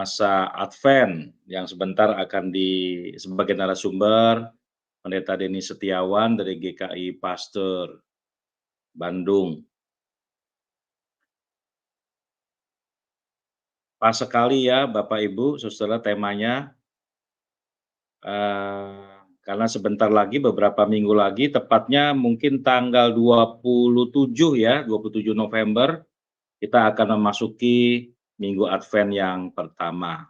masa Advent yang sebentar akan sebagai narasumber Pendeta Denny Setiawan dari GKI Pasteur Bandung. Pas sekali ya Bapak Ibu, Saudara, temanya karena sebentar lagi, beberapa minggu lagi, tepatnya mungkin tanggal 27 ya, 27 November, kita akan memasuki Minggu Advent yang pertama.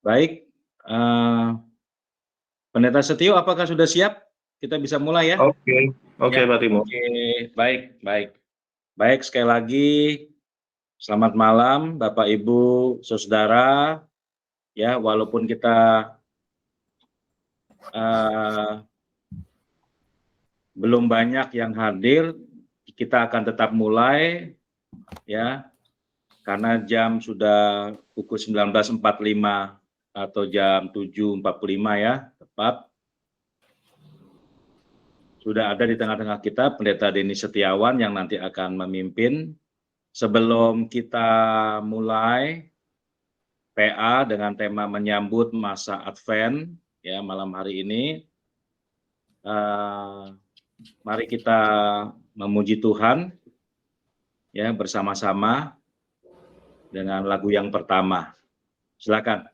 Baik, Pendeta Setio, apakah sudah siap? Kita bisa mulai ya? Oke, Ya, Pak Timo. oke, baik. Sekali lagi, selamat malam Bapak Ibu, Saudara. Ya, walaupun kita belum banyak yang hadir, kita akan tetap mulai, ya, karena jam sudah pukul 19.45 atau jam 7.45 ya, tepat. Sudah ada di tengah-tengah kita Pendeta Denny Setiawan yang nanti akan memimpin. Sebelum kita mulai PA dengan tema menyambut masa Advent ya malam hari ini, mari kita memuji Tuhan ya bersama-sama dengan lagu yang pertama. Silakan.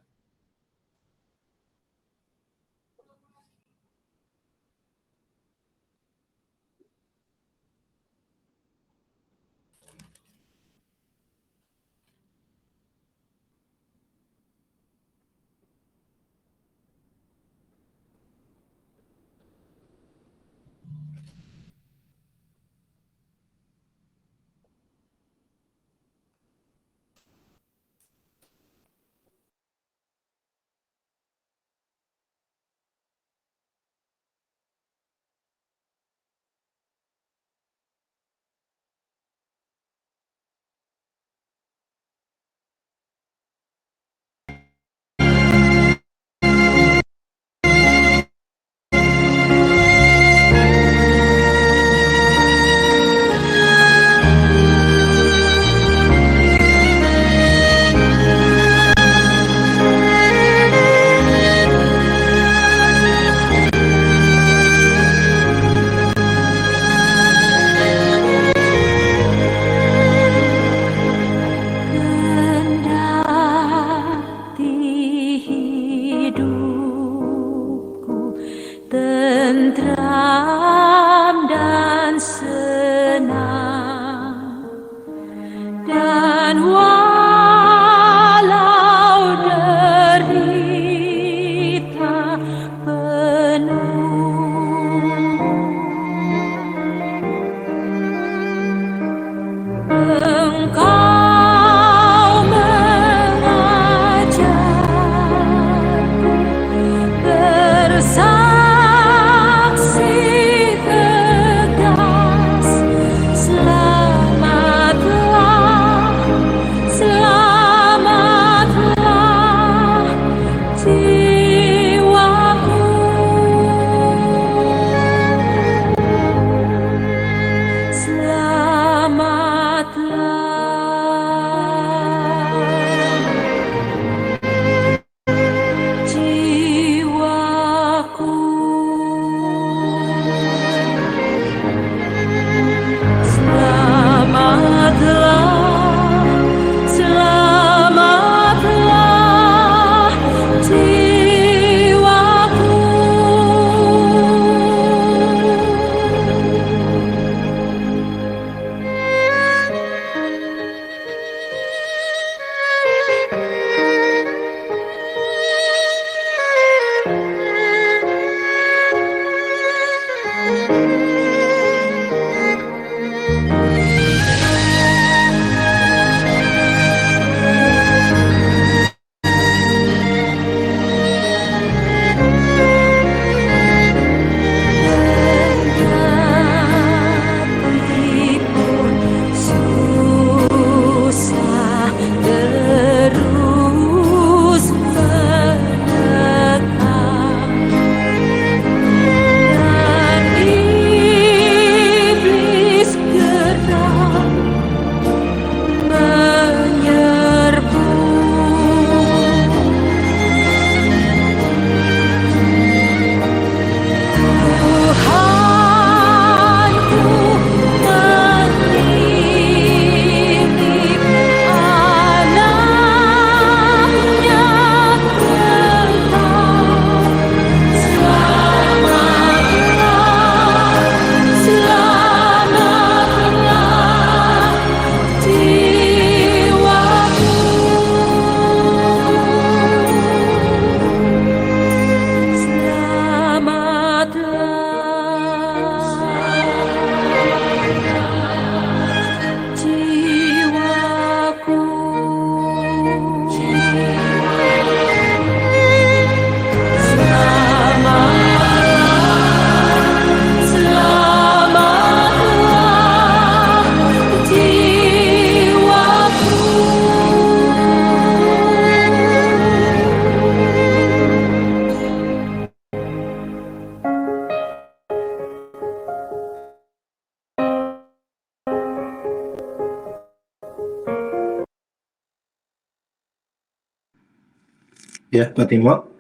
Ya, Pak Timo.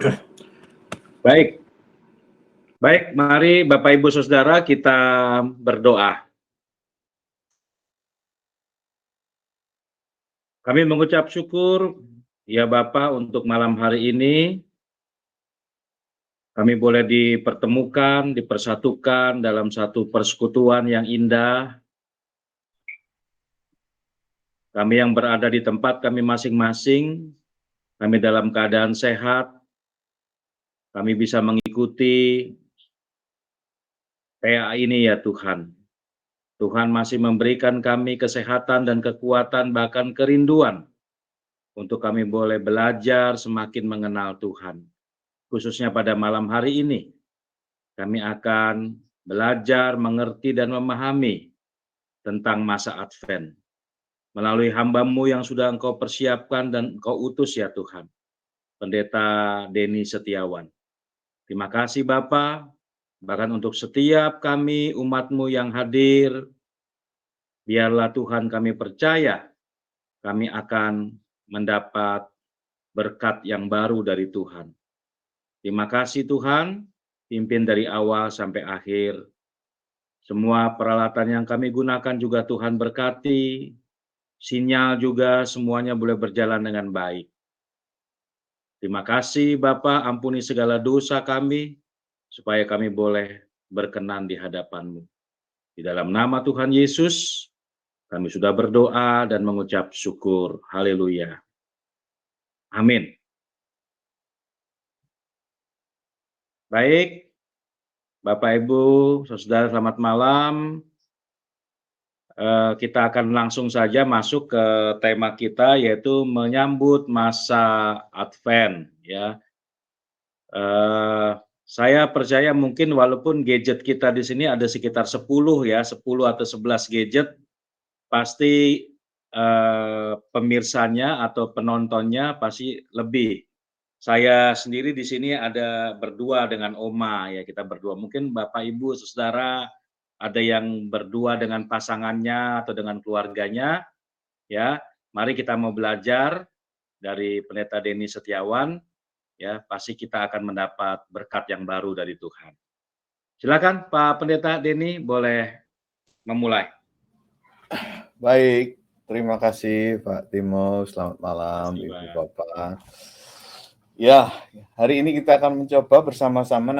Baik. Baik, mari Bapak Ibu Saudara kita berdoa. Kami mengucap syukur ya Bapa untuk malam hari ini. Kami boleh dipertemukan, dipersatukan dalam satu persekutuan yang indah. Kami yang berada di tempat kami masing-masing, kami dalam keadaan sehat, kami bisa mengikuti PA ini ya Tuhan. Tuhan masih memberikan kami kesehatan dan kekuatan bahkan kerinduan untuk kami boleh belajar semakin mengenal Tuhan. Khususnya pada malam hari ini, kami akan belajar, mengerti, dan memahami tentang masa Advent. Melalui hamba-Mu yang sudah Engkau persiapkan dan Engkau utus ya Tuhan, Pendeta Denny Setiawan. Terima kasih Bapa, bahkan untuk setiap kami umat-Mu yang hadir, biarlah Tuhan kami percaya, kami akan mendapat berkat yang baru dari Tuhan. Terima kasih Tuhan, pimpin dari awal sampai akhir. Semua peralatan yang kami gunakan juga Tuhan berkati, sinyal juga semuanya boleh berjalan dengan baik. Terima kasih Bapa, ampuni segala dosa kami, supaya kami boleh berkenan di hadapan-Mu. Di dalam nama Tuhan Yesus, kami sudah berdoa dan mengucap syukur. Haleluya. Amin. Baik, Bapak Ibu, Saudara selamat malam. Kita akan langsung saja masuk ke tema kita, yaitu menyambut masa Advent. Ya, saya percaya mungkin walaupun gadget kita di sini ada sekitar 10 ya, 10 atau 11 gadget, pasti pemirsanya atau penontonnya pasti lebih. Saya sendiri di sini ada berdua dengan Oma ya, kita berdua. Mungkin Bapak Ibu Saudara ada yang berdua dengan pasangannya atau dengan keluarganya ya. Mari kita mau belajar dari Pendeta Denny Setiawan ya, pasti kita akan mendapat berkat yang baru dari Tuhan. Silakan Pak Pendeta Denny boleh memulai. Baik, terima kasih Pak Timo. Selamat malam Terima kasih, Ibu Pak. Bapak. Ya, hari ini kita akan mencoba bersama-sama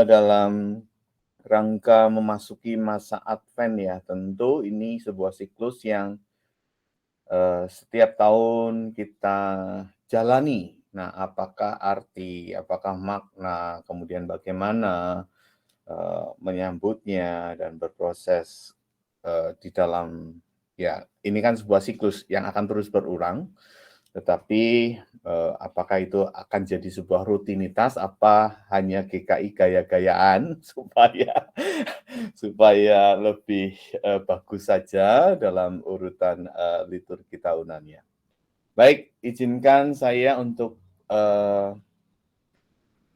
dalam rangka memasuki masa Advent ya. Tentu ini sebuah siklus yang setiap tahun kita jalani. Nah, apakah arti, apakah makna, kemudian bagaimana menyambutnya dan berproses di dalam, ya ini kan sebuah siklus yang akan terus berulang, tetapi apakah itu akan jadi sebuah rutinitas, apa hanya GKI gaya-gayaan supaya lebih bagus saja dalam urutan liturgi tahunannya. Baik, izinkan saya untuk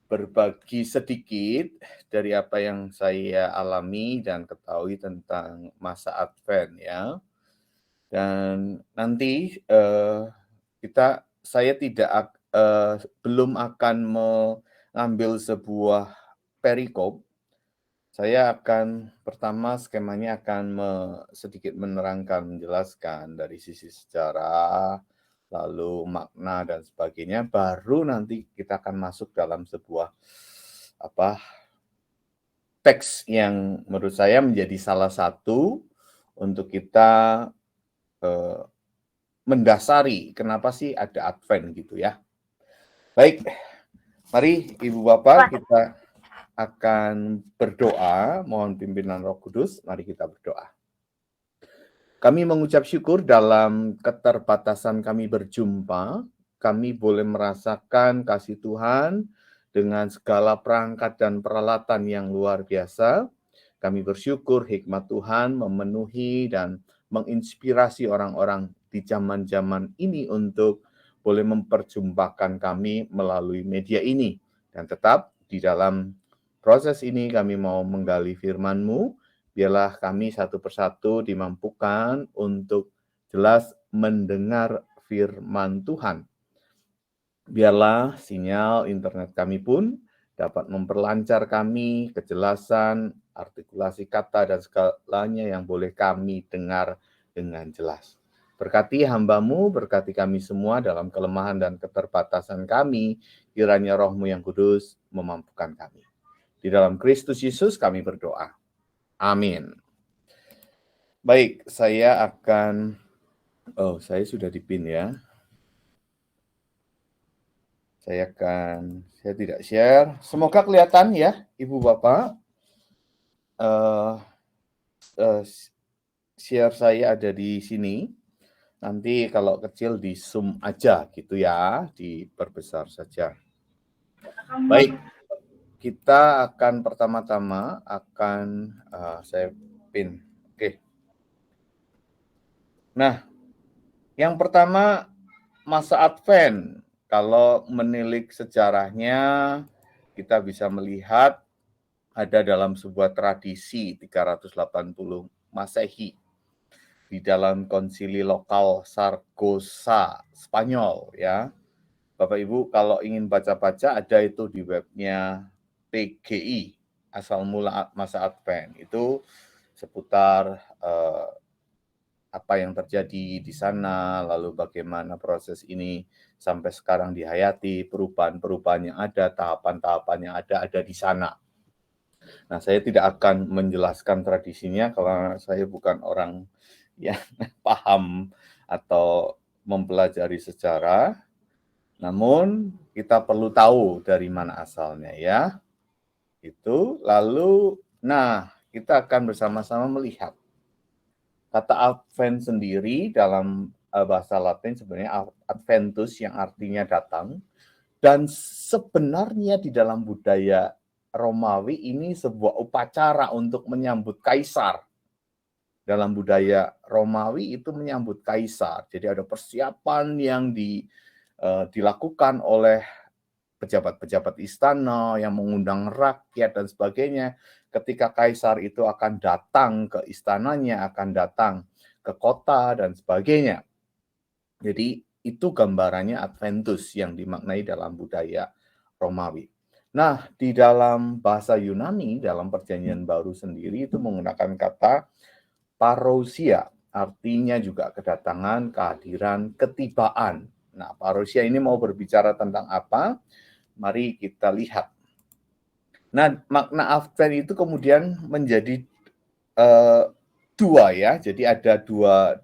berbagi sedikit dari apa yang saya alami dan ketahui tentang masa Advent ya. Dan nanti saya belum akan mengambil sebuah perikop. Saya akan pertama skemanya akan sedikit menerangkan, menjelaskan dari sisi sejarah, lalu makna dan sebagainya, baru nanti kita akan masuk dalam sebuah teks yang menurut saya menjadi salah satu untuk kita mendasari kenapa sih ada Advent gitu ya. Baik, mari Ibu Bapak kita akan berdoa, mohon pimpinan Roh Kudus, mari kita berdoa. Kami mengucap syukur dalam keterbatasan kami berjumpa, kami boleh merasakan kasih Tuhan dengan segala perangkat dan peralatan yang luar biasa. Kami bersyukur hikmat Tuhan memenuhi dan menginspirasi orang-orang di zaman-zaman ini untuk boleh memperjumpakan kami melalui media ini. Dan tetap di dalam proses ini kami mau menggali firman-Mu, biarlah kami satu persatu dimampukan untuk jelas mendengar firman Tuhan. Biarlah sinyal internet kami pun dapat memperlancar kami kejelasan, artikulasi kata, dan segalanya yang boleh kami dengar dengan jelas. Berkati hamba-Mu, berkati kami semua dalam kelemahan dan keterbatasan kami, kiranya Roh-Mu yang kudus memampukan kami. Di dalam Kristus Yesus kami berdoa. Amin. Baik, saya akan... Oh, saya sudah di-pin ya. Saya tidak share. Semoga kelihatan ya, Ibu Bapak. Share saya ada di sini. Nanti kalau kecil di zoom aja gitu ya, diperbesar saja. Baik, kita akan pertama-tama saya pin. Oke. Nah, yang pertama masa Advent. Kalau menilik sejarahnya, kita bisa melihat ada dalam sebuah tradisi 380 Masehi di dalam konsili lokal Saragossa, Spanyol ya. Bapak Ibu kalau ingin baca-baca ada itu di webnya PGI, asal mula masa Advent. Itu seputar apa yang terjadi di sana, lalu bagaimana proses ini sampai sekarang dihayati, perubahan-perubahan yang ada, tahapan-tahapan yang ada di sana. Nah, saya tidak akan menjelaskan tradisinya kalau saya bukan orang yang paham atau mempelajari sejarah. Namun, kita perlu tahu dari mana asalnya ya. Itu lalu kita akan bersama-sama melihat kata Advent sendiri dalam bahasa Latin sebenarnya Adventus yang artinya datang, dan sebenarnya di dalam budaya Romawi ini sebuah upacara untuk menyambut kaisar. Dalam budaya Romawi itu menyambut kaisar. Jadi ada persiapan yang dilakukan oleh pejabat-pejabat istana yang mengundang rakyat dan sebagainya. Ketika kaisar itu akan datang ke istananya, akan datang ke kota dan sebagainya. Jadi itu gambarannya Adventus yang dimaknai dalam budaya Romawi. Nah, di dalam bahasa Yunani, dalam Perjanjian Baru sendiri itu menggunakan kata parousia, artinya juga kedatangan, kehadiran, ketibaan. Nah, parousia ini mau berbicara tentang apa? Mari kita lihat. Nah, makna Advent itu kemudian menjadi dua ya. Jadi ada dua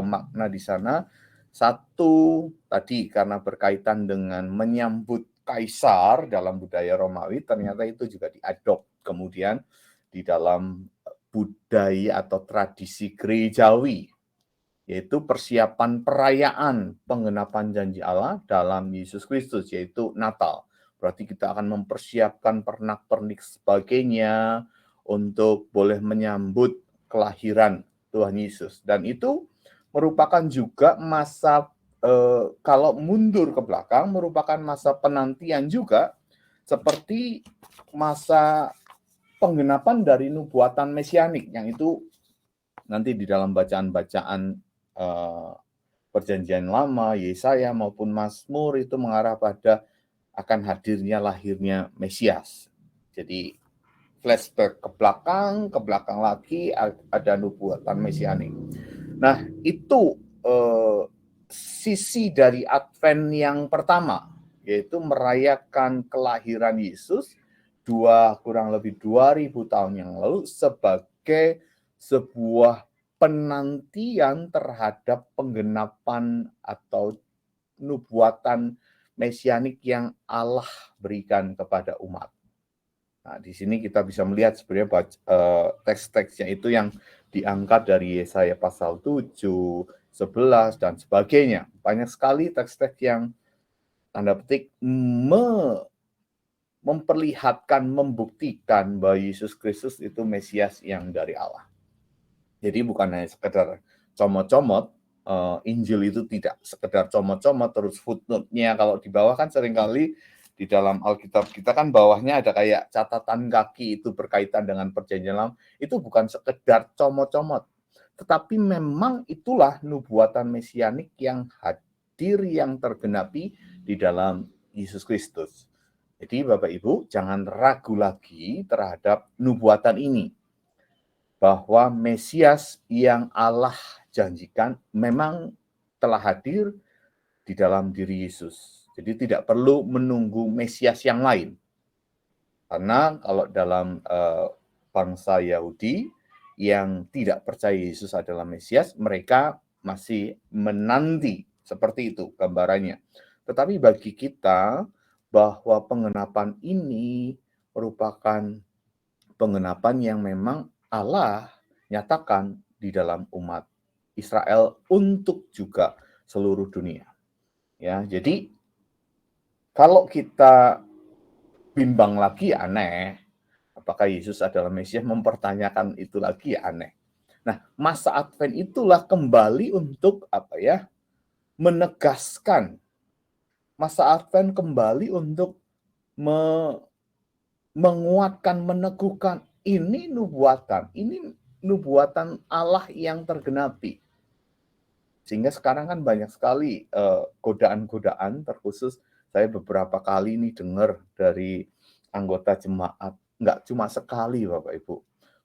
makna di sana. Satu tadi karena berkaitan dengan menyambut kaisar dalam budaya Romawi, ternyata itu juga diadop kemudian di dalam budaya atau tradisi gerejawi, yaitu persiapan perayaan penggenapan janji Allah dalam Yesus Kristus, yaitu Natal. Berarti kita akan mempersiapkan pernak-pernik sebagainya untuk boleh menyambut kelahiran Tuhan Yesus. Dan itu merupakan juga masa, kalau mundur ke belakang, merupakan masa penantian juga, seperti masa penggenapan dari nubuatan mesianik, yang itu nanti di dalam bacaan-bacaan Perjanjian Lama, Yesaya maupun Mazmur itu mengarah pada akan hadirnya lahirnya Mesias. Jadi flashback ke belakang lagi ada nubuatan mesianik. Nah, itu sisi dari Advent yang pertama, yaitu merayakan kelahiran Yesus kurang lebih 2000 tahun yang lalu sebagai sebuah penantian terhadap penggenapan atau nubuatan mesianik yang Allah berikan kepada umat. Nah, di sini kita bisa melihat sebenarnya teks-teksnya itu yang diangkat dari Yesaya pasal 7, 11, dan sebagainya. Banyak sekali teks-teks yang tanda petik memperlihatkan, membuktikan bahwa Yesus Kristus itu Mesias yang dari Allah. Jadi bukan hanya sekedar comot-comot, Injil itu tidak sekedar comot-comot, terus footnote-nya kalau di bawah kan seringkali di dalam Alkitab kita kan bawahnya ada kayak catatan kaki itu berkaitan dengan Perjanjian Lama, itu bukan sekedar comot-comot, tetapi memang itulah nubuatan mesianik yang hadir, yang tergenapi di dalam Yesus Kristus. Jadi Bapak Ibu jangan ragu lagi terhadap nubuatan ini, bahwa Mesias yang Allah janjikan memang telah hadir di dalam diri Yesus. Jadi tidak perlu menunggu Mesias yang lain. Karena kalau dalam bangsa Yahudi yang tidak percaya Yesus adalah Mesias, mereka masih menanti seperti itu gambarannya. Tetapi bagi kita bahwa pengenapan ini merupakan pengenapan yang memang Allah nyatakan di dalam umat Israel untuk juga seluruh dunia. Ya, jadi kalau kita bimbang lagi aneh, apakah Yesus adalah Mesias, mempertanyakan itu lagi aneh. Nah, masa Advent itulah kembali untuk menegaskan. Masa Advent kembali untuk menguatkan, meneguhkan ini nubuatan Allah yang tergenapi. Sehingga sekarang kan banyak sekali godaan-godaan, terkhusus saya beberapa kali ini dengar dari anggota jemaat, nggak cuma sekali Bapak Ibu,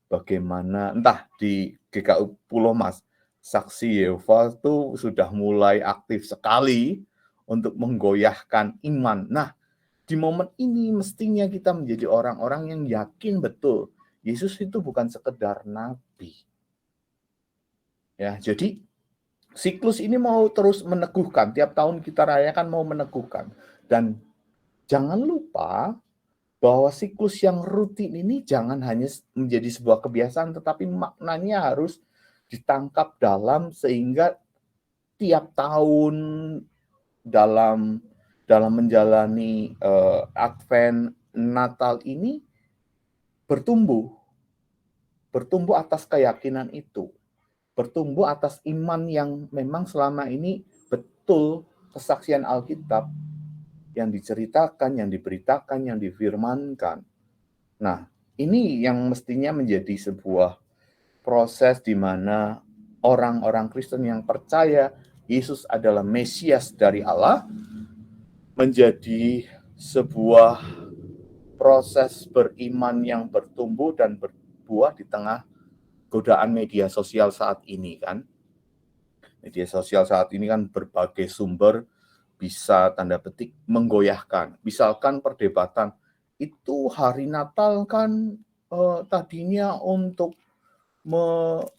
bagaimana entah di GKU Pulau Mas, Saksi Yehova itu sudah mulai aktif sekali untuk menggoyahkan iman. Nah, di momen ini mestinya kita menjadi orang-orang yang yakin betul Yesus itu bukan sekedar nabi. Ya, jadi siklus ini mau terus meneguhkan, tiap tahun kita rayakan mau meneguhkan. Dan jangan lupa bahwa siklus yang rutin ini jangan hanya menjadi sebuah kebiasaan, tetapi maknanya harus ditangkap dalam, sehingga tiap tahun dalam menjalani Advent Natal ini bertumbuh atas keyakinan itu. Bertumbuh atas iman yang memang selama ini betul kesaksian Alkitab yang diceritakan, yang diberitakan, yang difirmankan. Nah, ini yang mestinya menjadi sebuah proses di mana orang-orang Kristen yang percaya Yesus adalah Mesias dari Allah menjadi sebuah proses beriman yang bertumbuh dan berbuah di tengah godaan media sosial saat ini kan. Media sosial saat ini kan berbagai sumber bisa tanda petik menggoyahkan. Misalkan perdebatan, itu hari Natal kan tadinya untuk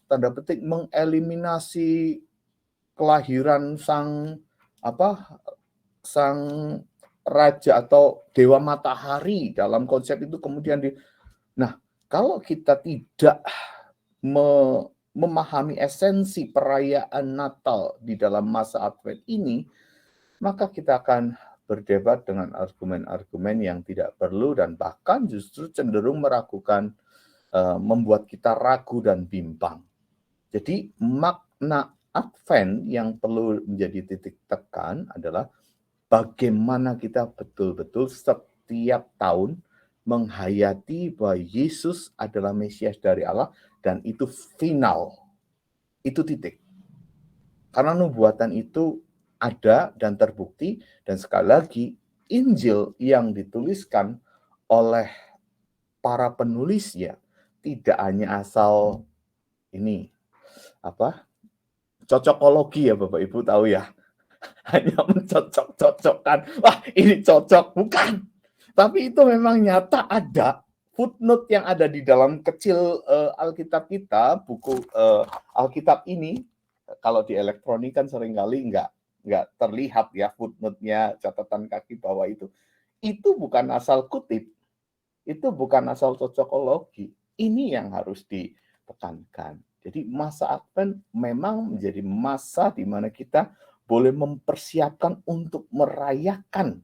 tanda petik mengeliminasi kelahiran sang raja atau dewa matahari dalam konsep itu, kemudian Nah, kalau kita tidak memahami esensi perayaan Natal di dalam masa Advent ini, maka kita akan berdebat dengan argumen-argumen yang tidak perlu dan bahkan justru cenderung meragukan, membuat kita ragu dan bimbang. Jadi makna Advent yang perlu menjadi titik tekan adalah bagaimana kita betul-betul setiap tahun menghayati bahwa Yesus adalah Mesias dari Allah, dan itu final, itu titik. Karena nubuatan itu ada dan terbukti, dan sekali lagi Injil yang dituliskan oleh para penulisnya tidak hanya asal cocokologi ya Bapak Ibu tahu ya, hanya mencocok-cocokkan, wah ini cocok, bukan. Tapi itu memang nyata ada footnote yang ada di dalam kecil Alkitab kita, buku Alkitab ini. Kalau di elektronik kan seringkali nggak terlihat ya footnote-nya, catatan kaki bawah itu. Itu bukan asal kutip, itu bukan asal cocokologi. Ini yang harus ditekankan. Jadi masa Advent memang menjadi masa di mana kita boleh mempersiapkan untuk merayakan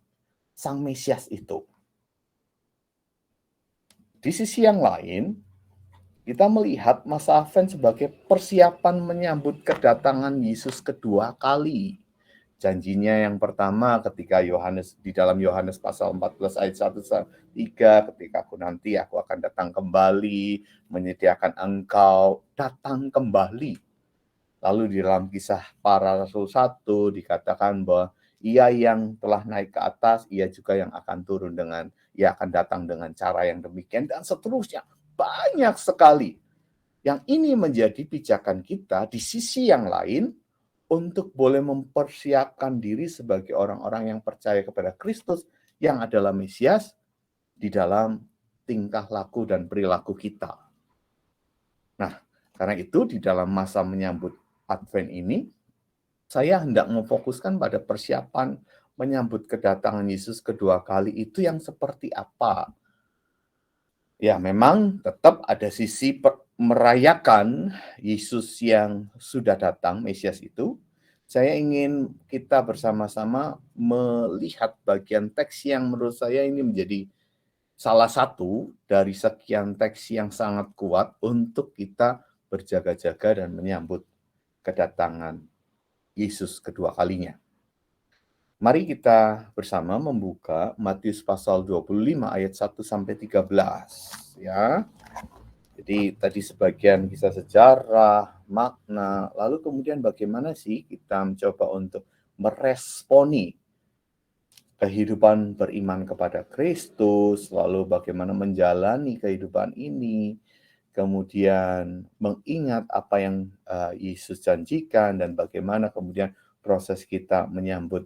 Sang Mesias itu. Di sisi yang lain, kita melihat masa Advent sebagai persiapan menyambut kedatangan Yesus kedua kali. Janjinya yang pertama ketika di dalam Yohanes pasal 14 ayat 1-3, ketika aku akan datang kembali, menyediakan engkau, datang kembali. Lalu di dalam Kisah Para Rasul 1 dikatakan bahwa Ia yang telah naik ke atas, ia juga yang akan turun ia akan datang dengan cara yang demikian, dan seterusnya. Banyak sekali. Yang ini menjadi pijakan kita di sisi yang lain untuk boleh mempersiapkan diri sebagai orang-orang yang percaya kepada Kristus yang adalah Mesias di dalam tingkah laku dan perilaku kita. Nah, karena itu di dalam masa menyambut Advent ini, saya hendak memfokuskan pada persiapan menyambut kedatangan Yesus kedua kali itu yang seperti apa. Ya, memang tetap ada sisi merayakan Yesus yang sudah datang, Mesias itu. Saya ingin kita bersama-sama melihat bagian teks yang menurut saya ini menjadi salah satu dari sekian teks yang sangat kuat untuk kita berjaga-jaga dan menyambut kedatangan Yesus kedua kalinya. Mari kita bersama membuka Matius pasal 25 ayat 1 sampai 13 ya. Jadi tadi sebagian kisah sejarah, makna, lalu kemudian bagaimana sih kita mencoba untuk meresponi kehidupan beriman kepada Kristus, lalu bagaimana menjalani kehidupan ini, kemudian mengingat apa yang Yesus janjikan dan bagaimana kemudian proses kita menyambut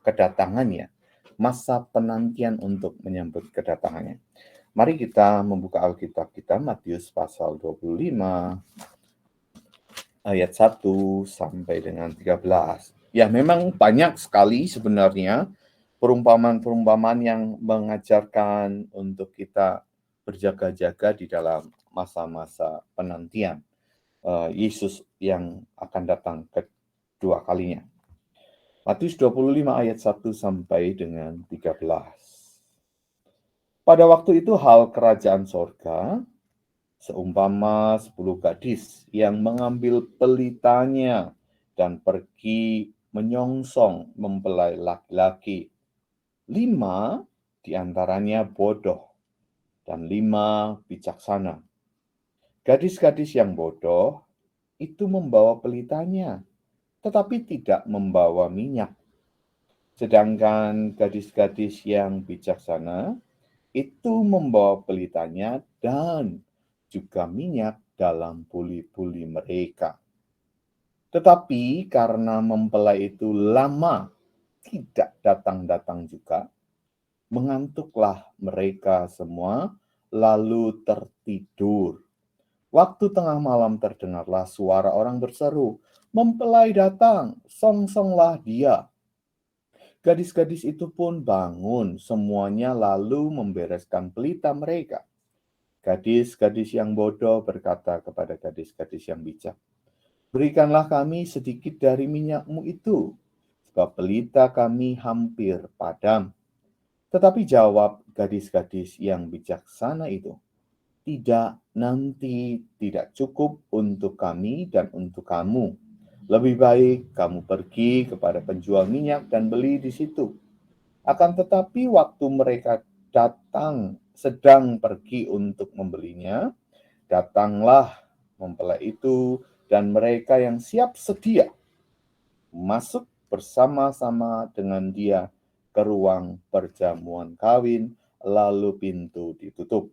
kedatangannya, masa penantian untuk menyambut kedatangannya. Mari kita membuka Alkitab kita, Matius pasal 25, ayat 1 sampai dengan 13. Ya, memang banyak sekali sebenarnya perumpamaan-perumpamaan yang mengajarkan untuk kita berjaga-jaga di dalam masa-masa penantian Yesus yang akan datang kedua kalinya. Matius 25 ayat 1 sampai dengan 13. Pada waktu itu hal kerajaan sorga seumpama 10 gadis yang mengambil pelitanya dan pergi menyongsong mempelai laki-laki. 5 diantaranya bodoh dan 5 bijaksana. Gadis-gadis yang bodoh itu membawa pelitanya, tetapi tidak membawa minyak. Sedangkan gadis-gadis yang bijaksana itu membawa pelitanya dan juga minyak dalam buli-buli mereka. Tetapi karena mempelai itu lama tidak datang-datang juga, mengantuklah mereka semua lalu tertidur. Waktu tengah malam terdengarlah suara orang berseru, "Mempelai datang, songsonglah dia." Gadis-gadis itu pun bangun, semuanya lalu membereskan pelita mereka. Gadis-gadis yang bodoh berkata kepada gadis-gadis yang bijak, "Berikanlah kami sedikit dari minyakmu itu, sebab pelita kami hampir padam." Tetapi jawab gadis-gadis yang bijaksana itu, "Tidak, nanti tidak cukup untuk kami dan untuk kamu. Lebih baik kamu pergi kepada penjual minyak dan beli di situ." Akan tetapi waktu mereka sedang pergi untuk membelinya, datanglah mempelai itu dan mereka yang siap sedia masuk bersama-sama dengan dia ke ruang perjamuan kawin, lalu pintu ditutup.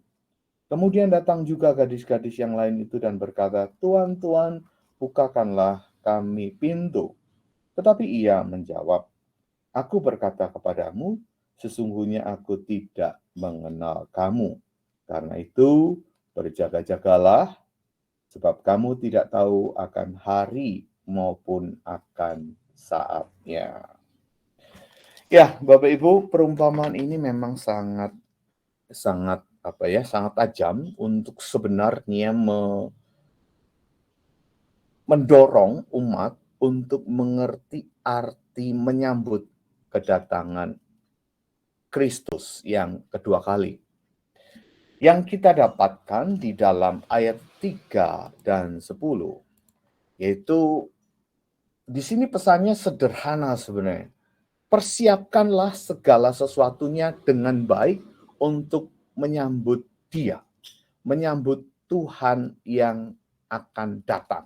Kemudian datang juga gadis-gadis yang lain itu dan berkata, "Tuan, Tuan, bukakanlah kami pintu." Tetapi ia menjawab, "Aku berkata kepadamu, sesungguhnya aku tidak mengenal kamu. Karena itu, berjaga-jagalah, sebab kamu tidak tahu akan hari maupun akan saatnya." Ya, Bapak Ibu, perumpamaan ini memang sangat tajam untuk sebenarnya mendorong umat untuk mengerti arti menyambut kedatangan Kristus yang kedua kali. Yang kita dapatkan di dalam ayat 3 dan 10, yaitu di sini pesannya sederhana sebenarnya. Persiapkanlah segala sesuatunya dengan baik untuk menyambut Dia, menyambut Tuhan yang akan datang.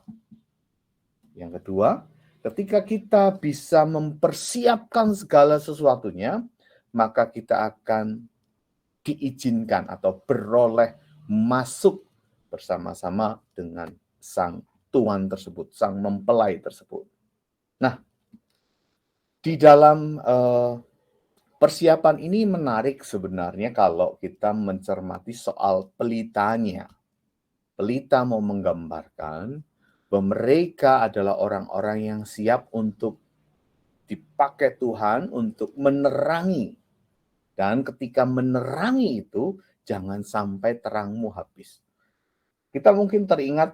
Yang kedua, Ketika kita bisa mempersiapkan segala sesuatunya, maka kita akan diizinkan atau beroleh masuk bersama-sama dengan sang tuan tersebut, sang mempelai tersebut. Nah, di dalam persiapan ini menarik sebenarnya kalau kita mencermati soal pelitanya. Pelita mau menggambarkan bahwa mereka adalah orang-orang yang siap untuk dipakai Tuhan untuk menerangi. Dan ketika menerangi itu, jangan sampai terangmu habis. Kita mungkin teringat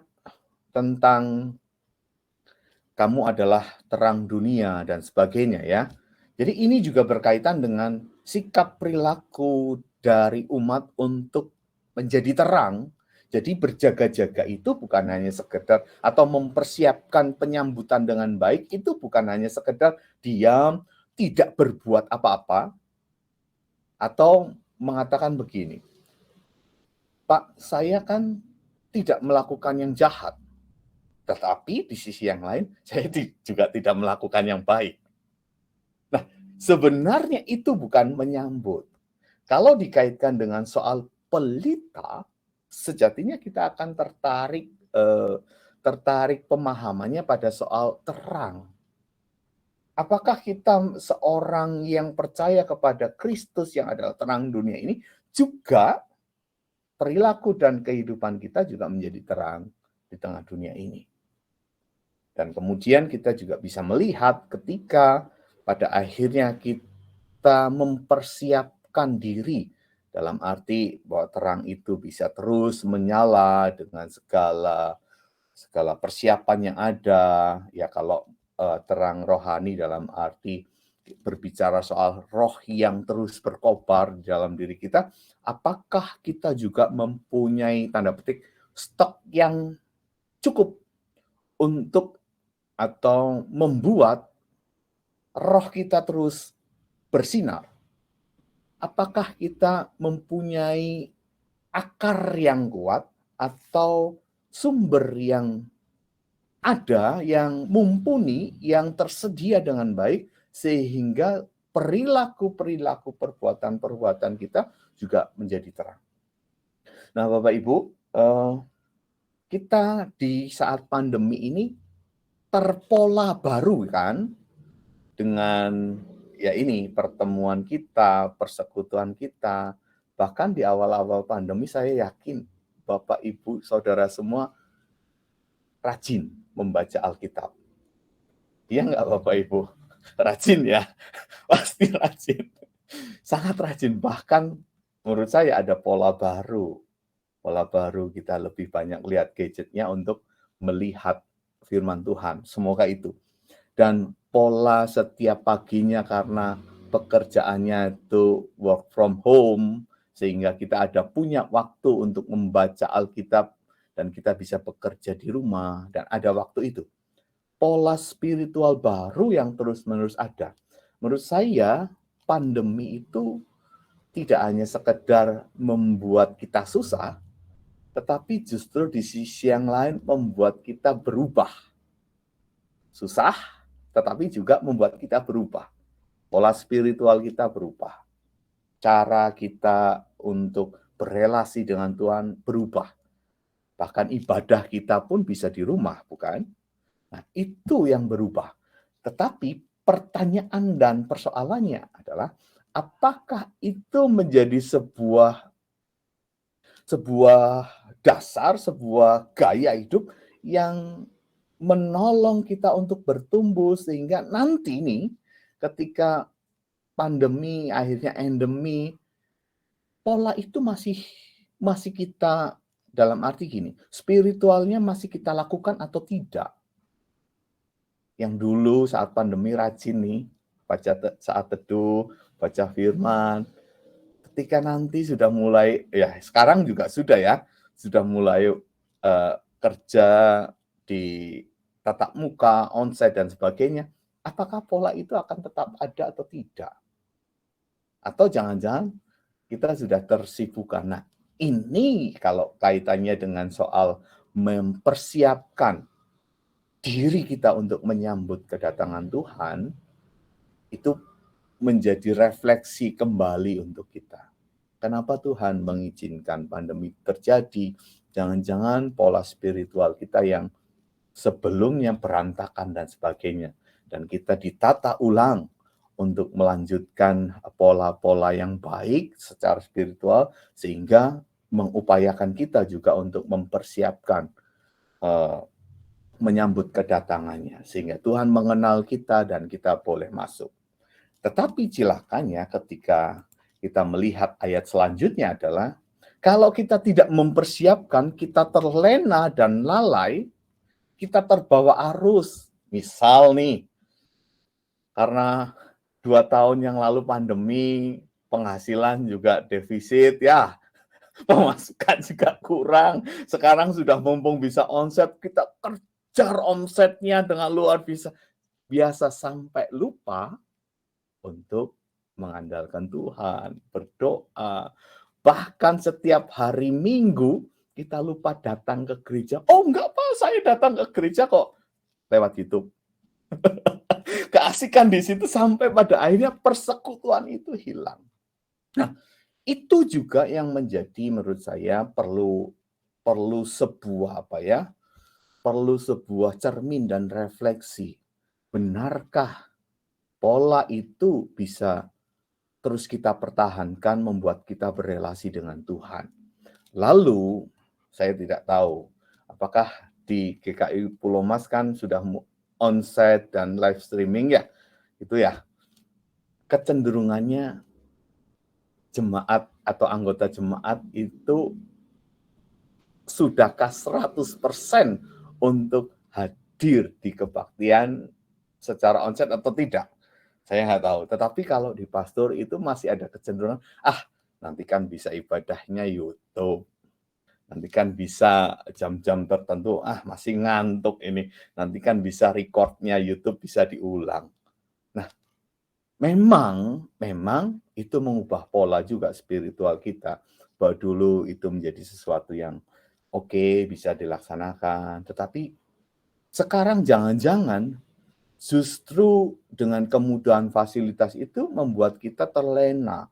tentang kamu adalah terang dunia dan sebagainya ya. Jadi ini juga berkaitan dengan sikap perilaku dari umat untuk menjadi terang. Jadi berjaga-jaga itu bukan hanya sekedar atau mempersiapkan penyambutan dengan baik, itu bukan hanya sekedar diam, tidak berbuat apa-apa, atau mengatakan begini, Pak, saya kan tidak melakukan yang jahat, tetapi di sisi yang lain saya juga tidak melakukan yang baik. Nah, sebenarnya itu bukan menyambut. Kalau dikaitkan dengan soal pelita, sejatinya kita akan tertarik pemahamannya pada soal terang. Apakah kita seorang yang percaya kepada Kristus yang adalah terang dunia ini juga perilaku dan kehidupan kita juga menjadi terang di tengah dunia ini. Dan kemudian kita juga bisa melihat ketika pada akhirnya kita mempersiapkan diri dalam arti bahwa terang itu bisa terus menyala dengan segala persiapan yang ada. Ya kalau terang rohani dalam arti berbicara soal roh yang terus berkobar di dalam diri kita, apakah kita juga mempunyai tanda petik stok yang cukup untuk atau membuat roh kita terus bersinar? Apakah kita mempunyai akar yang kuat atau sumber yang ada, yang mumpuni, yang tersedia dengan baik, sehingga perilaku-perilaku perbuatan-perbuatan kita juga menjadi terang. Nah, Bapak Ibu, kita di saat pandemi ini terpola baru kan, dengan ya ini pertemuan kita, persekutuan kita. Bahkan di awal-awal pandemi saya yakin Bapak, Ibu, Saudara semua rajin membaca Alkitab. Iya nggak Bapak, Ibu? Rajin ya? Pasti rajin. Sangat rajin. Bahkan menurut saya ada pola baru. Pola baru kita lebih banyak lihat gadgetnya untuk melihat firman Tuhan. Semoga itu. Dan pola setiap paginya karena pekerjaannya itu work from home, sehingga kita ada punya waktu untuk membaca Alkitab dan kita bisa bekerja di rumah dan ada waktu itu. Pola spiritual baru yang terus-menerus ada. Menurut saya pandemi itu tidak hanya sekedar membuat kita susah, tetapi justru di sisi yang lain membuat kita berubah. Susah, tetapi juga membuat kita berubah. Pola spiritual kita berubah. Cara kita untuk berelasi dengan Tuhan berubah. Bahkan ibadah kita pun bisa di rumah, bukan? Nah, itu yang berubah. Tetapi pertanyaan dan persoalannya adalah, apakah itu menjadi sebuah dasar, sebuah gaya hidup yang menolong kita untuk bertumbuh sehingga nanti nih ketika pandemi akhirnya endemi, pola itu masih kita dalam arti gini, spiritualnya masih kita lakukan atau tidak? Yang dulu saat pandemi rajin nih baca saat teduh, baca firman. Ketika nanti sudah mulai, ya sekarang juga sudah ya, sudah mulai kerja di tatap muka, onsite dan sebagainya, apakah pola itu akan tetap ada atau tidak? Atau jangan-jangan kita sudah tersibukkan. Nah, ini kalau kaitannya dengan soal mempersiapkan diri kita untuk menyambut kedatangan Tuhan, itu menjadi refleksi kembali untuk kita. Kenapa Tuhan mengizinkan pandemi terjadi? Jangan-jangan pola spiritual kita yang sebelumnya berantakan dan sebagainya. Dan kita ditata ulang untuk melanjutkan pola-pola yang baik secara spiritual, sehingga mengupayakan kita juga untuk mempersiapkan menyambut kedatangannya, sehingga Tuhan mengenal kita dan kita boleh masuk. Tetapi celakanya ketika kita melihat ayat selanjutnya adalah, kalau kita tidak mempersiapkan, kita terlena dan lalai, kita terbawa arus. Misal nih, karena 2 tahun yang lalu pandemi, penghasilan juga defisit, ya, pemasukan juga kurang. Sekarang sudah mumpung bisa omset, kita kejar omsetnya dengan luar biasa sampai lupa untuk mengandalkan Tuhan, berdoa. Bahkan setiap hari Minggu kita lupa datang ke gereja. Oh, enggak Pak, saya datang ke gereja kok lewat YouTube. Keasikan di situ sampai pada akhirnya persekutuan itu hilang. Nah, itu juga yang menjadi menurut saya perlu sebuah perlu sebuah cermin dan refleksi. Benarkah pola itu bisa terus kita pertahankan membuat kita berelasi dengan Tuhan? Lalu, saya tidak tahu apakah di GKI Pulau Mas kan sudah onsite dan live streaming ya, itu ya, kecenderungannya jemaat atau anggota jemaat itu sudahkah 100% untuk hadir di kebaktian secara onsite atau tidak? Saya nggak tahu. Tetapi kalau di pastor itu masih ada kecenderungan, nanti kan bisa ibadahnya YouTube. Nanti kan bisa jam-jam tertentu, masih ngantuk ini. Nanti kan bisa record-nya YouTube bisa diulang. Nah, memang itu mengubah pola juga spiritual kita. Bahwa dulu itu menjadi sesuatu yang oke, bisa dilaksanakan. Tetapi sekarang jangan-jangan justru dengan kemudahan fasilitas itu membuat kita terlena.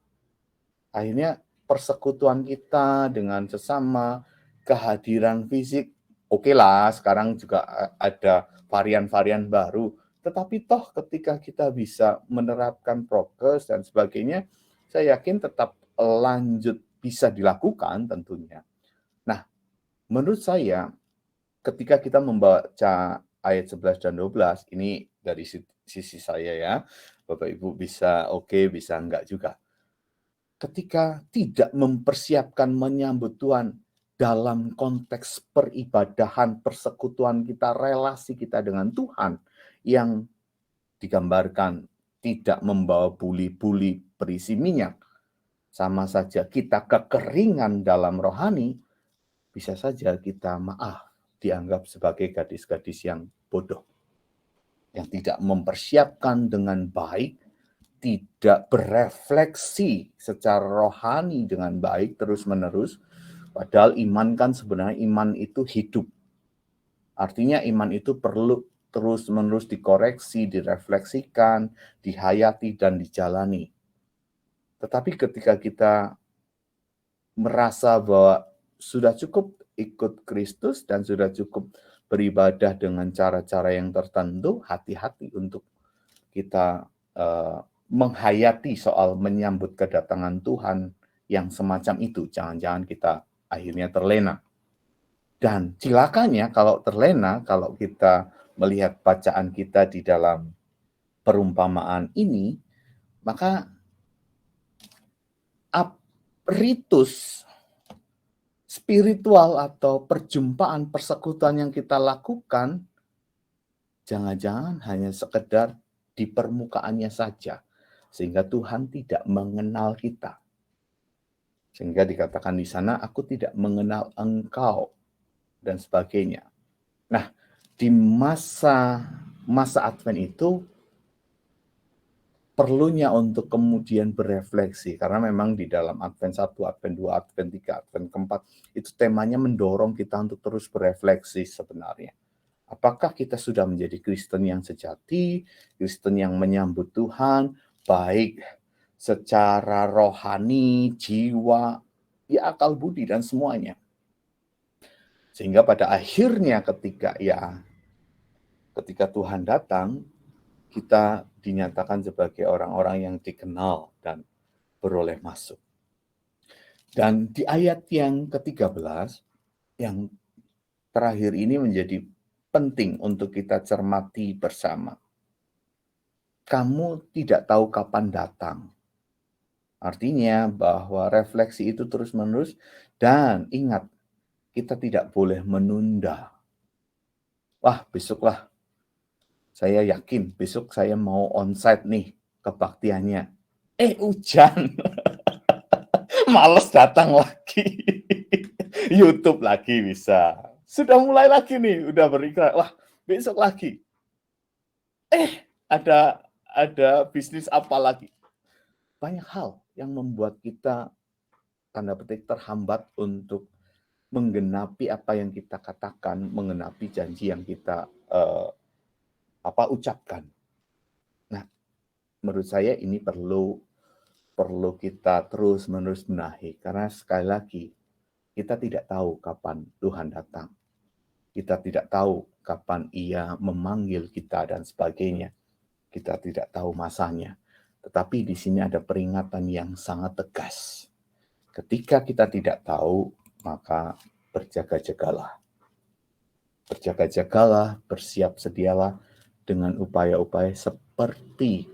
Akhirnya persekutuan kita dengan sesama, kehadiran fisik, oke lah, sekarang juga ada varian-varian baru. Tetapi toh ketika kita bisa menerapkan prokes dan sebagainya, saya yakin tetap lanjut bisa dilakukan tentunya. Nah, menurut saya ketika kita membaca ayat 11 dan 12, ini dari sisi saya ya, Bapak Ibu bisa oke, bisa enggak juga. Ketika tidak mempersiapkan menyambut Tuhan dalam konteks peribadahan, persekutuan kita, relasi kita dengan Tuhan yang digambarkan tidak membawa buli-buli berisi minyak, sama saja kita kekeringan dalam rohani, bisa saja kita dianggap sebagai gadis-gadis yang bodoh, yang tidak mempersiapkan dengan baik, tidak berefleksi secara rohani dengan baik terus-menerus, padahal iman kan sebenarnya iman itu hidup. Artinya iman itu perlu terus-menerus dikoreksi, direfleksikan, dihayati, dan dijalani. Tetapi ketika kita merasa bahwa sudah cukup ikut Kristus dan sudah cukup beribadah dengan cara-cara yang tertentu, hati-hati untuk kita menghayati soal menyambut kedatangan Tuhan yang semacam itu. Jangan-jangan kita akhirnya terlena. Dan celakanya kalau terlena, kalau kita melihat bacaan kita di dalam perumpamaan ini, maka ritus spiritual atau perjumpaan persekutuan yang kita lakukan jangan-jangan hanya sekedar di permukaannya saja, sehingga Tuhan tidak mengenal kita. Sehingga dikatakan di sana, aku tidak mengenal engkau, dan sebagainya. Nah, di masa Advent itu, perlunya untuk kemudian berefleksi, karena memang di dalam Advent 1, Advent 2, Advent 3, Advent keempat, itu temanya mendorong kita untuk terus berefleksi sebenarnya. Apakah kita sudah menjadi Kristen yang sejati, Kristen yang menyambut Tuhan, baik secara rohani, jiwa, ya akal budi dan semuanya. Sehingga pada akhirnya ketika Tuhan datang, kita dinyatakan sebagai orang-orang yang dikenal dan beroleh masuk. Dan di ayat yang ke-13, yang terakhir ini menjadi penting untuk kita cermati bersama. Kamu tidak tahu kapan datang. Artinya bahwa refleksi itu terus-menerus, dan ingat, kita tidak boleh menunda. Wah, besoklah. Saya yakin besok saya mau onsite nih kebaktiannya. Hujan. Males datang lagi. YouTube lagi bisa. Sudah mulai lagi nih, udah beriklan. Wah, besok lagi. Ada bisnis apa lagi? Banyak hal yang membuat kita tanda petik terhambat untuk menggenapi apa yang kita katakan, menggenapi janji yang kita ucapkan. Nah, menurut saya ini perlu kita terus-menerus benahi, karena sekali lagi kita tidak tahu kapan Tuhan datang. Kita tidak tahu kapan Ia memanggil kita dan sebagainya. Kita tidak tahu masanya. Tetapi di sini ada peringatan yang sangat tegas. Ketika kita tidak tahu, maka berjaga-jagalah. Berjaga-jagalah, bersiap sedialah dengan upaya-upaya seperti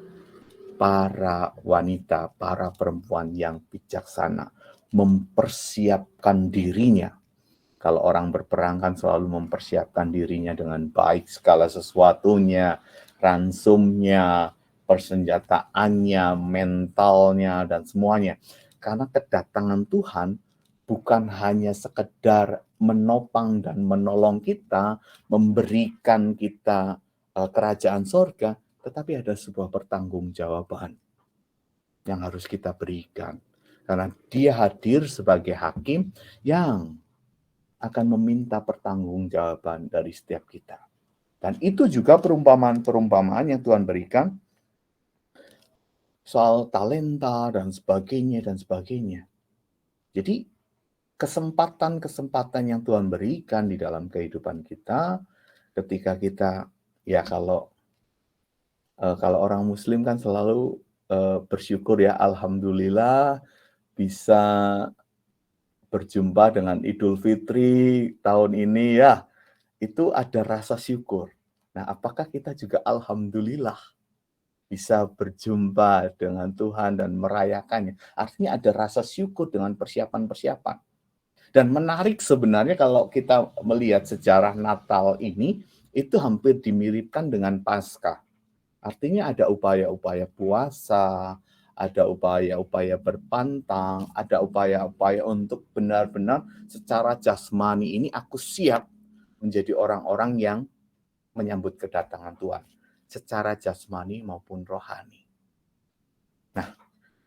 para wanita, para perempuan yang bijaksana, mempersiapkan dirinya. Kalau orang berperang kan selalu mempersiapkan dirinya dengan baik, segala sesuatunya, ransumnya, persenjataannya, mentalnya, dan semuanya. Karena kedatangan Tuhan bukan hanya sekedar menopang dan menolong kita, memberikan kita kerajaan sorga, tetapi ada sebuah pertanggungjawaban yang harus kita berikan. Karena Dia hadir sebagai hakim yang akan meminta pertanggungjawaban dari setiap kita. Dan itu juga perumpamaan-perumpamaan yang Tuhan berikan soal talenta dan sebagainya. Jadi kesempatan-kesempatan yang Tuhan berikan di dalam kehidupan kita, ketika kita, ya kalau orang Muslim kan selalu bersyukur ya, alhamdulillah bisa berjumpa dengan Idul Fitri tahun ini ya, itu ada rasa syukur. Nah, apakah kita juga alhamdulillah bisa berjumpa dengan Tuhan dan merayakannya? Artinya ada rasa syukur dengan persiapan-persiapan. Dan menarik sebenarnya kalau kita melihat sejarah Natal ini, itu hampir dimiripkan dengan Paskah. Artinya ada upaya-upaya puasa, ada upaya-upaya berpantang, ada upaya-upaya untuk benar-benar secara jasmani ini aku siap menjadi orang-orang yang menyambut kedatangan Tuhan, secara jasmani maupun rohani. Nah,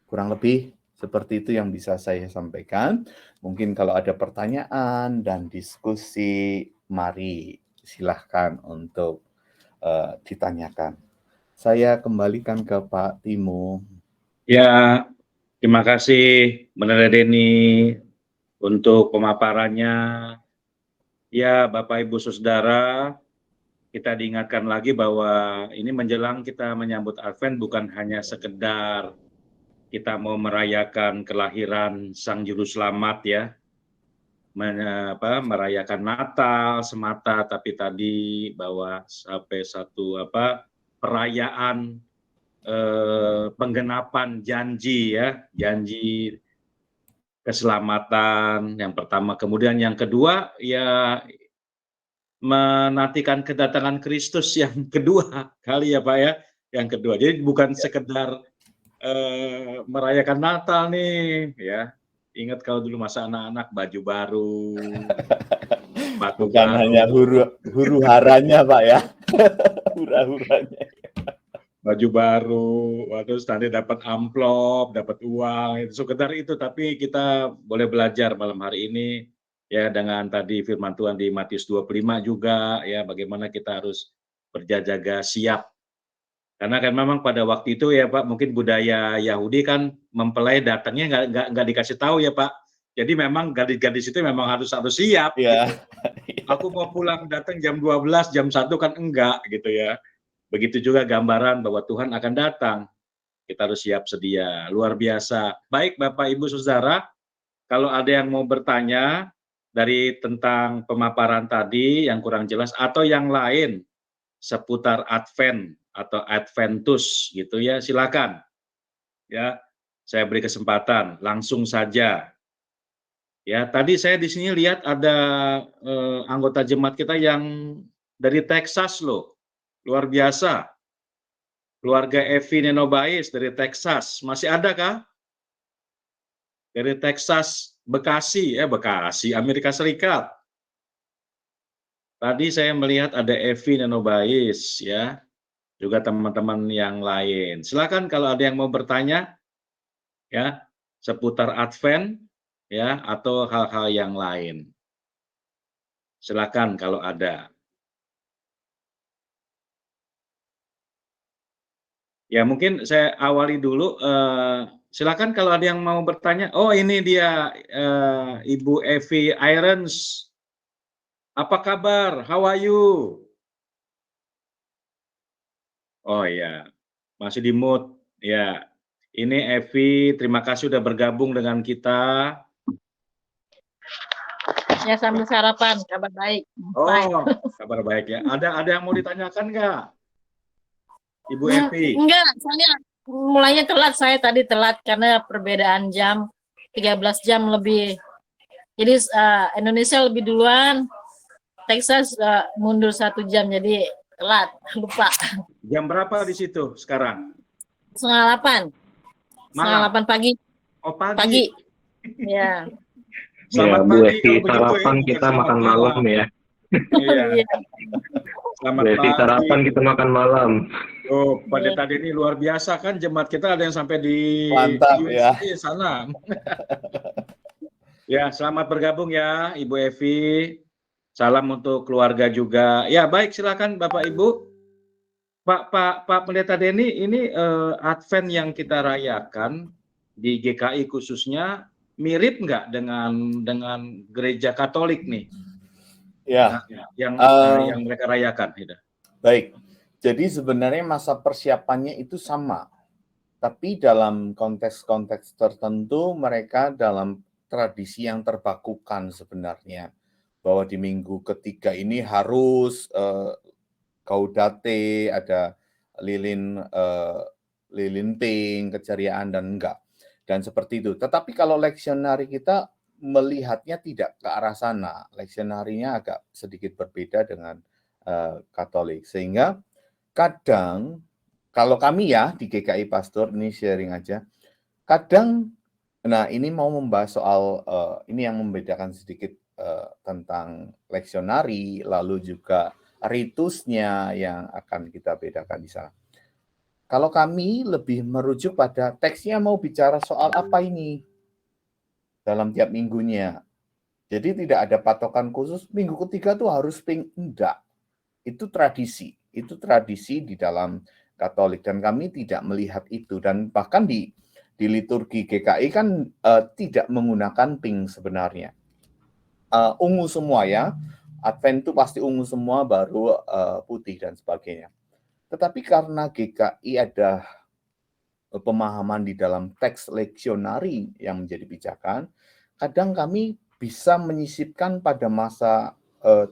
kurang lebih seperti itu yang bisa saya sampaikan. Mungkin kalau ada pertanyaan dan diskusi, mari silahkan untuk ditanyakan. Saya kembalikan ke Pak Timo. Ya, terima kasih Menara Denny untuk pemaparannya. Ya, Bapak Ibu Saudara, kita diingatkan lagi bahwa ini menjelang kita menyambut Advent bukan hanya sekedar kita mau merayakan kelahiran Sang Juru Selamat ya, merayakan Natal semata, tapi tadi bahwa sampai satu perayaan penggenapan janji ya, janji keselamatan yang pertama, kemudian yang kedua ya menantikan kedatangan Kristus yang kedua kali ya Pak ya, yang kedua. Jadi bukan sekedar merayakan Natal nih ya. Ingat kalau dulu masa anak-anak baju baru, sepatu bukan baru. hanya huru haranya Pak ya. Hura-huranya. Baju baru, terus nanti dapat amplop, dapat uang, itu sekedar itu. Tapi kita boleh belajar malam hari ini ya dengan tadi firman Tuhan di Matius 25 juga ya bagaimana kita harus berjaga siap. Karena kan memang pada waktu itu ya Pak, mungkin budaya Yahudi kan mempelai datangnya nggak dikasih tahu ya Pak. Jadi memang gadis-gadis itu memang harus siap Ya. gitu. Aku mau pulang datang jam 12, jam 1 kan enggak gitu ya. Begitu juga gambaran bahwa Tuhan akan datang. Kita harus siap sedia. Luar biasa. Baik Bapak Ibu Saudara, kalau ada yang mau bertanya dari tentang pemaparan tadi yang kurang jelas atau yang lain seputar Advent atau Adventus gitu ya, silakan. Ya, saya beri kesempatan langsung saja. Ya, tadi saya di sini lihat ada anggota jemaat kita yang dari Texas loh. Luar biasa. Keluarga Evi Nenobais dari Texas. Masih ada kah? Dari Texas, Bekasi, Amerika Serikat. Tadi saya melihat ada Evi Nenobais ya, juga teman-teman yang lain. Silakan kalau ada yang mau bertanya ya seputar Advent ya atau hal-hal yang lain. Silakan kalau ada. Ya mungkin saya awali dulu. Silakan kalau ada yang mau bertanya. Oh ini dia Ibu Evi Irons. Apa kabar? How are you? Oh ya, masih di mood. Ya, ini Evi. Terima kasih sudah bergabung dengan kita. Ya sambil sarapan, kabar baik. Fine. Oh, kabar baik ya. Ada yang mau ditanyakan nggak, Ibu Evi? Enggak, soalnya mulainya telat. Saya tadi telat karena perbedaan jam 13 jam lebih. Jadi Indonesia lebih duluan, Texas mundur 1 jam, jadi telat, lupa. Jam berapa di situ sekarang? 7:30. Malam. 7:30 pagi. Oh, pagi. Pagi. Ya. Selamat Bu pagi. Evi, sarapan kita makan malam ya. Iya. Iya. Selamat Bu Evi, pagi. sarapan kita makan malam. Oh, pada tadi ini luar biasa kan jemaat kita ada yang sampai di Mantap, USA ya. sana. Ya, selamat bergabung ya Ibu Evi. Salam untuk keluarga juga. Ya, baik silakan Bapak Ibu. Pak Pendeta Denny, ini Advent yang kita rayakan di GKI khususnya mirip nggak dengan gereja Katolik nih? Ya. Yang mereka rayakan, gitu. Baik. Jadi sebenarnya masa persiapannya itu sama. Tapi dalam konteks-konteks tertentu mereka dalam tradisi yang terbakukan sebenarnya. Bahwa di minggu ketiga ini harus gaudate, ada lilin pink, keceriaan dan enggak. Dan seperti itu. Tetapi kalau leksionari kita melihatnya tidak ke arah sana. Leksionarinya agak sedikit berbeda dengan Katolik. Sehingga kadang, kalau kami ya di GKI Pastor, ini sharing aja, kadang, nah ini mau membahas soal, ini yang membedakan sedikit tentang leksionari, lalu juga ritusnya yang akan kita bedakan di sana. Kalau kami lebih merujuk pada teksnya mau bicara soal apa ini dalam tiap minggunya. Jadi tidak ada patokan khusus, minggu ketiga tuh harus pink, enggak. Itu tradisi di dalam Katolik dan kami tidak melihat itu dan bahkan di liturgi GKI kan tidak menggunakan pink sebenarnya. Ungu semua ya. Advent itu pasti ungu semua baru putih dan sebagainya. Tetapi karena GKI ada pemahaman di dalam teks leksionari yang menjadi pijakan, kadang kami bisa menyisipkan pada masa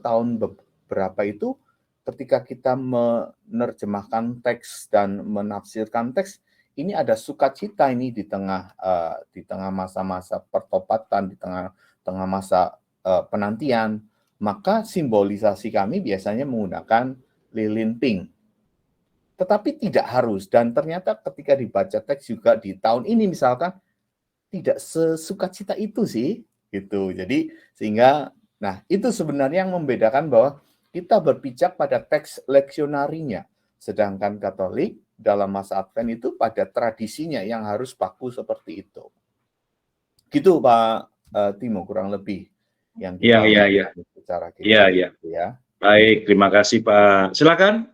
tahun beberapa itu ketika kita menerjemahkan teks dan menafsirkan teks, ini ada sukacita ini di tengah masa-masa pertobatan, di tengah masa penantian, maka simbolisasi kami biasanya menggunakan lilin pink. Tetapi tidak harus, dan ternyata ketika dibaca teks juga di tahun ini misalkan tidak sesukacita itu sih, gitu. Jadi sehingga, nah itu sebenarnya yang membedakan bahwa kita berpijak pada teks leksionarinya, sedangkan Katolik dalam masa Advent itu pada tradisinya yang harus baku seperti itu. Gitu Pak Timo kurang lebih. yang Iya, kita iya, iya. secara Iya, kita iya. gitu ya. Baik, terima kasih Pak. Silakan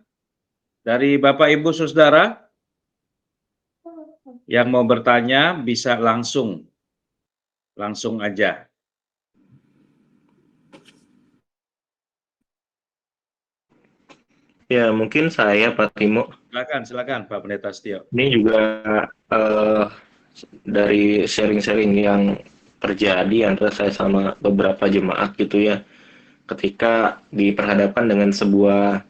dari Bapak Ibu Saudara yang mau bertanya bisa langsung aja. Ya, mungkin saya, Pak Timo. Silakan Pak Pendeta Setio. Ini juga eh, dari sharing-sharing yang terjadi antara saya sama beberapa jemaat gitu ya. Ketika diperhadapkan dengan sebuah,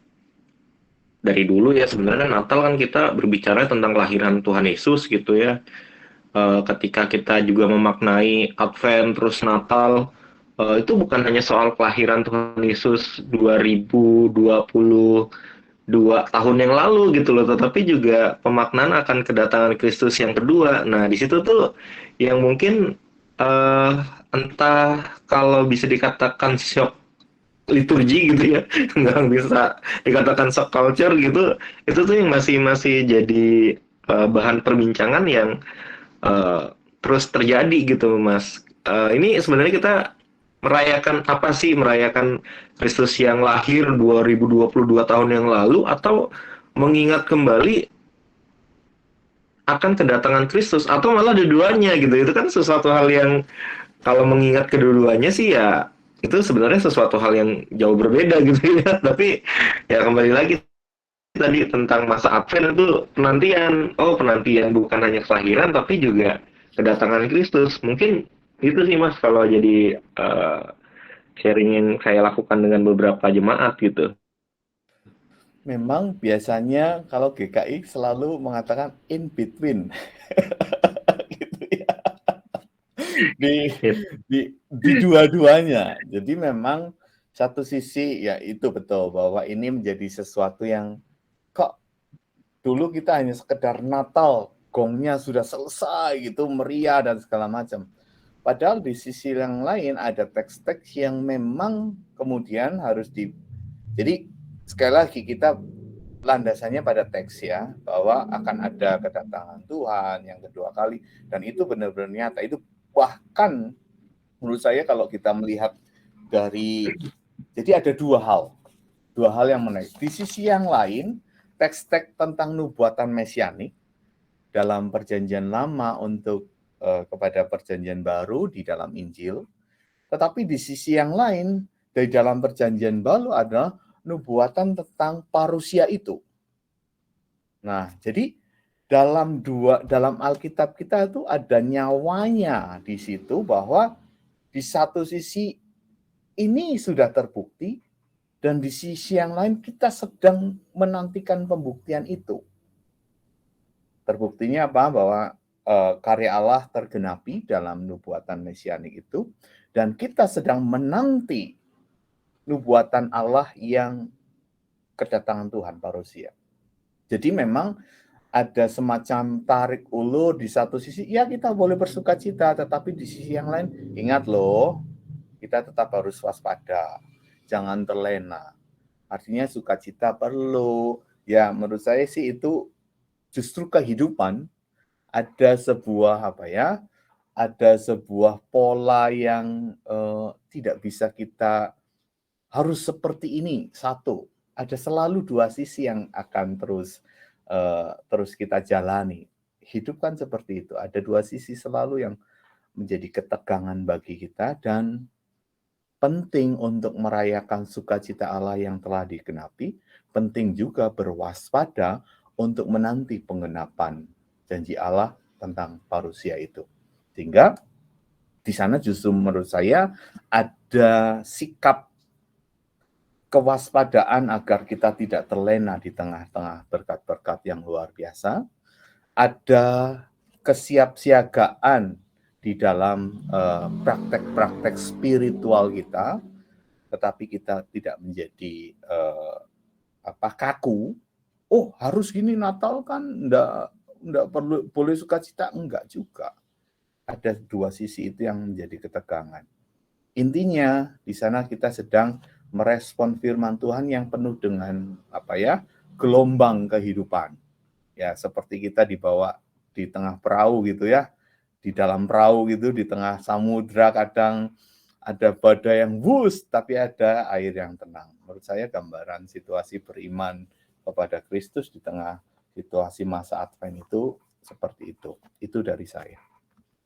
dari dulu ya sebenarnya Natal kan kita berbicara tentang kelahiran Tuhan Yesus gitu ya. Ketika kita juga memaknai Advent terus Natal, itu bukan hanya soal kelahiran Tuhan Yesus 2022 tahun yang lalu gitu loh, tetapi juga pemaknaan akan kedatangan Kristus yang kedua. Nah, di situ tuh yang mungkin eh, entah kalau bisa dikatakan shock liturgi gitu ya, nggak bisa dikatakan shock culture gitu, itu tuh yang masih masih jadi bahan perbincangan yang terus terjadi gitu Mas. Ini sebenarnya kita merayakan apa sih? Merayakan Kristus yang lahir 2022 tahun yang lalu, atau mengingat kembali akan kedatangan Kristus, atau malah dua-duanya gitu. Itu kan sesuatu hal yang kalau mengingat kedua-duanya sih ya itu sebenarnya sesuatu hal yang jauh berbeda gitu ya. Tapi ya kembali lagi tadi tentang masa Advent itu penantian. Oh, penantian bukan hanya kelahiran tapi juga kedatangan Kristus. Mungkin itu sih Mas kalau jadi sharing yang saya lakukan dengan beberapa jemaat gitu. Memang biasanya kalau GKI selalu mengatakan in between. Gitu ya. Di dua-duanya. Jadi memang satu sisi ya itu betul bahwa ini menjadi sesuatu yang kok dulu kita hanya sekedar Natal, gongnya sudah selesai gitu, meriah dan segala macam. Padahal di sisi yang lain ada teks-teks yang memang kemudian harus jadi sekali lagi kita landasannya pada teks ya, bahwa akan ada kedatangan Tuhan yang kedua kali, dan itu benar-benar nyata. Itu bahkan menurut saya kalau kita melihat dari, jadi ada dua hal yang menarik. Di sisi yang lain, teks-teks tentang nubuatan mesianik dalam perjanjian lama untuk kepada perjanjian baru di dalam Injil, tetapi di sisi yang lain dari dalam perjanjian baru adalah nubuatan tentang parusia itu. Nah, jadi dalam Alkitab kita itu ada nyawanya di situ, bahwa di satu sisi ini sudah terbukti dan di sisi yang lain kita sedang menantikan pembuktian itu. Terbuktinya apa? Bahwa karya Allah tergenapi dalam nubuatan mesianik itu, dan kita sedang menanti nubuatan Allah yang kedatangan Tuhan parusia. Jadi memang ada semacam tarik ulur. Di satu sisi ya kita boleh bersuka cita, tetapi di sisi yang lain ingat loh, kita tetap harus waspada, jangan terlena. Artinya sukacita perlu. Ya menurut saya sih itu justru kehidupan. Ada sebuah ada sebuah pola yang tidak bisa kita harus seperti ini. Satu, ada selalu dua sisi yang akan terus kita jalani. Hidup kan seperti itu. Ada dua sisi selalu yang menjadi ketegangan bagi kita, dan penting untuk merayakan sukacita Allah yang telah digenapi. Penting juga berwaspada untuk menanti penggenapan janji Allah tentang parusia itu. Sehingga di sana justru menurut saya ada sikap kewaspadaan agar kita tidak terlena di tengah-tengah berkat-berkat yang luar biasa. Ada kesiapsiagaan di dalam praktek-praktek spiritual kita, tetapi kita tidak menjadi kaku. Oh, harus gini Natal kan enggak perlu boleh sukacita, enggak juga. Ada dua sisi itu yang menjadi ketegangan. Intinya di sana kita sedang merespon firman Tuhan yang penuh dengan gelombang kehidupan. Ya, seperti kita dibawa di tengah perahu gitu ya. Di dalam perahu gitu, di tengah samudra kadang ada badai yang wus, tapi ada air yang tenang. Menurut saya gambaran situasi beriman kepada Kristus di tengah situasi masa Advent itu seperti itu. Itu dari saya.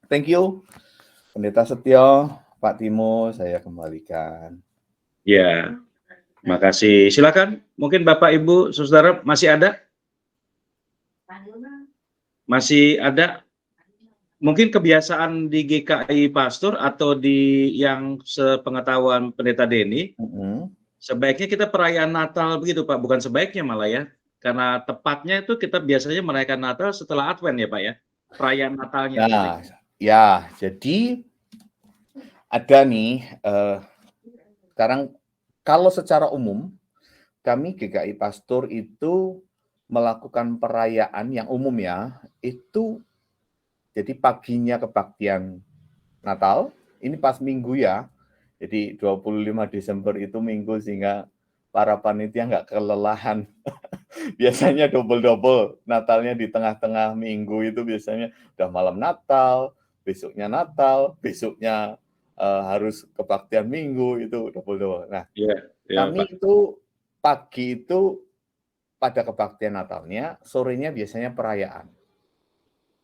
Thank you, Pendeta Setio, Pak Timo, saya kembalikan. Ya, makasih. Silakan, mungkin Bapak, Ibu, Saudara masih ada? Masih ada? Mungkin kebiasaan di GKI Pastor atau di yang sepengetahuan Pendeta Denny, sebaiknya kita perayaan Natal begitu Pak, bukan sebaiknya malah ya. Karena tepatnya itu kita biasanya merayakan Natal setelah Advent ya Pak ya, perayaan Natalnya. Nah, ya, jadi ada nih, sekarang kalau secara umum, kami GKI Pastor itu melakukan perayaan yang umum ya, itu jadi paginya kebaktian Natal, ini pas minggu ya, jadi 25 Desember itu minggu sehingga para panitia nggak kelelahan. Biasanya double-double, Natalnya di tengah-tengah minggu itu biasanya udah malam Natal, besoknya harus kebaktian minggu, itu double-double. Nah, kami Pak. itu pagi itu pada kebaktian Natalnya, sorenya biasanya perayaan.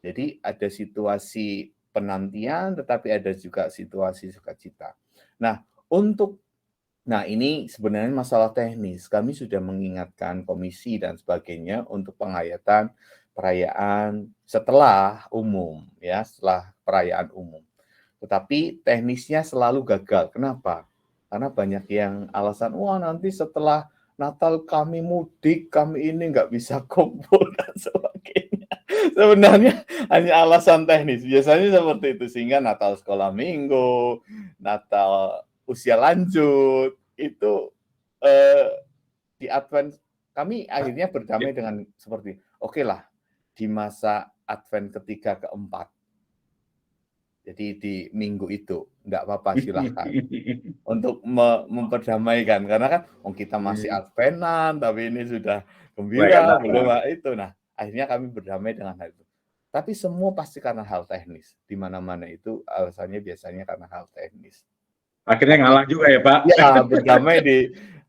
Jadi ada situasi penantian, tetapi ada juga situasi sukacita. Nah, ini sebenarnya masalah teknis. Kami sudah mengingatkan komisi dan sebagainya untuk penghayatan perayaan setelah umum, ya, setelah perayaan umum. Tetapi teknisnya selalu gagal. Kenapa? Karena banyak yang alasan, wah nanti setelah Natal kami mudik, kami ini nggak bisa kumpul dan sebagainya. Sebenarnya hanya alasan teknis. Biasanya seperti itu. Sehingga Natal sekolah minggu, Natal usia lanjut, itu di Advent kami akhirnya berdamai dengan seperti, oke lah, di masa Advent ketiga keempat. Jadi di minggu itu, enggak apa-apa, silahkan. Untuk memperdamaikan. Karena kan kita masih Adventan, tapi ini sudah gembira, belum itu. Nah, akhirnya kami berdamai dengan hal itu. Tapi semua pasti karena hal teknis. Di mana-mana itu alasannya biasanya karena hal teknis. Akhirnya ngalah juga ya Pak? Ya, berdamai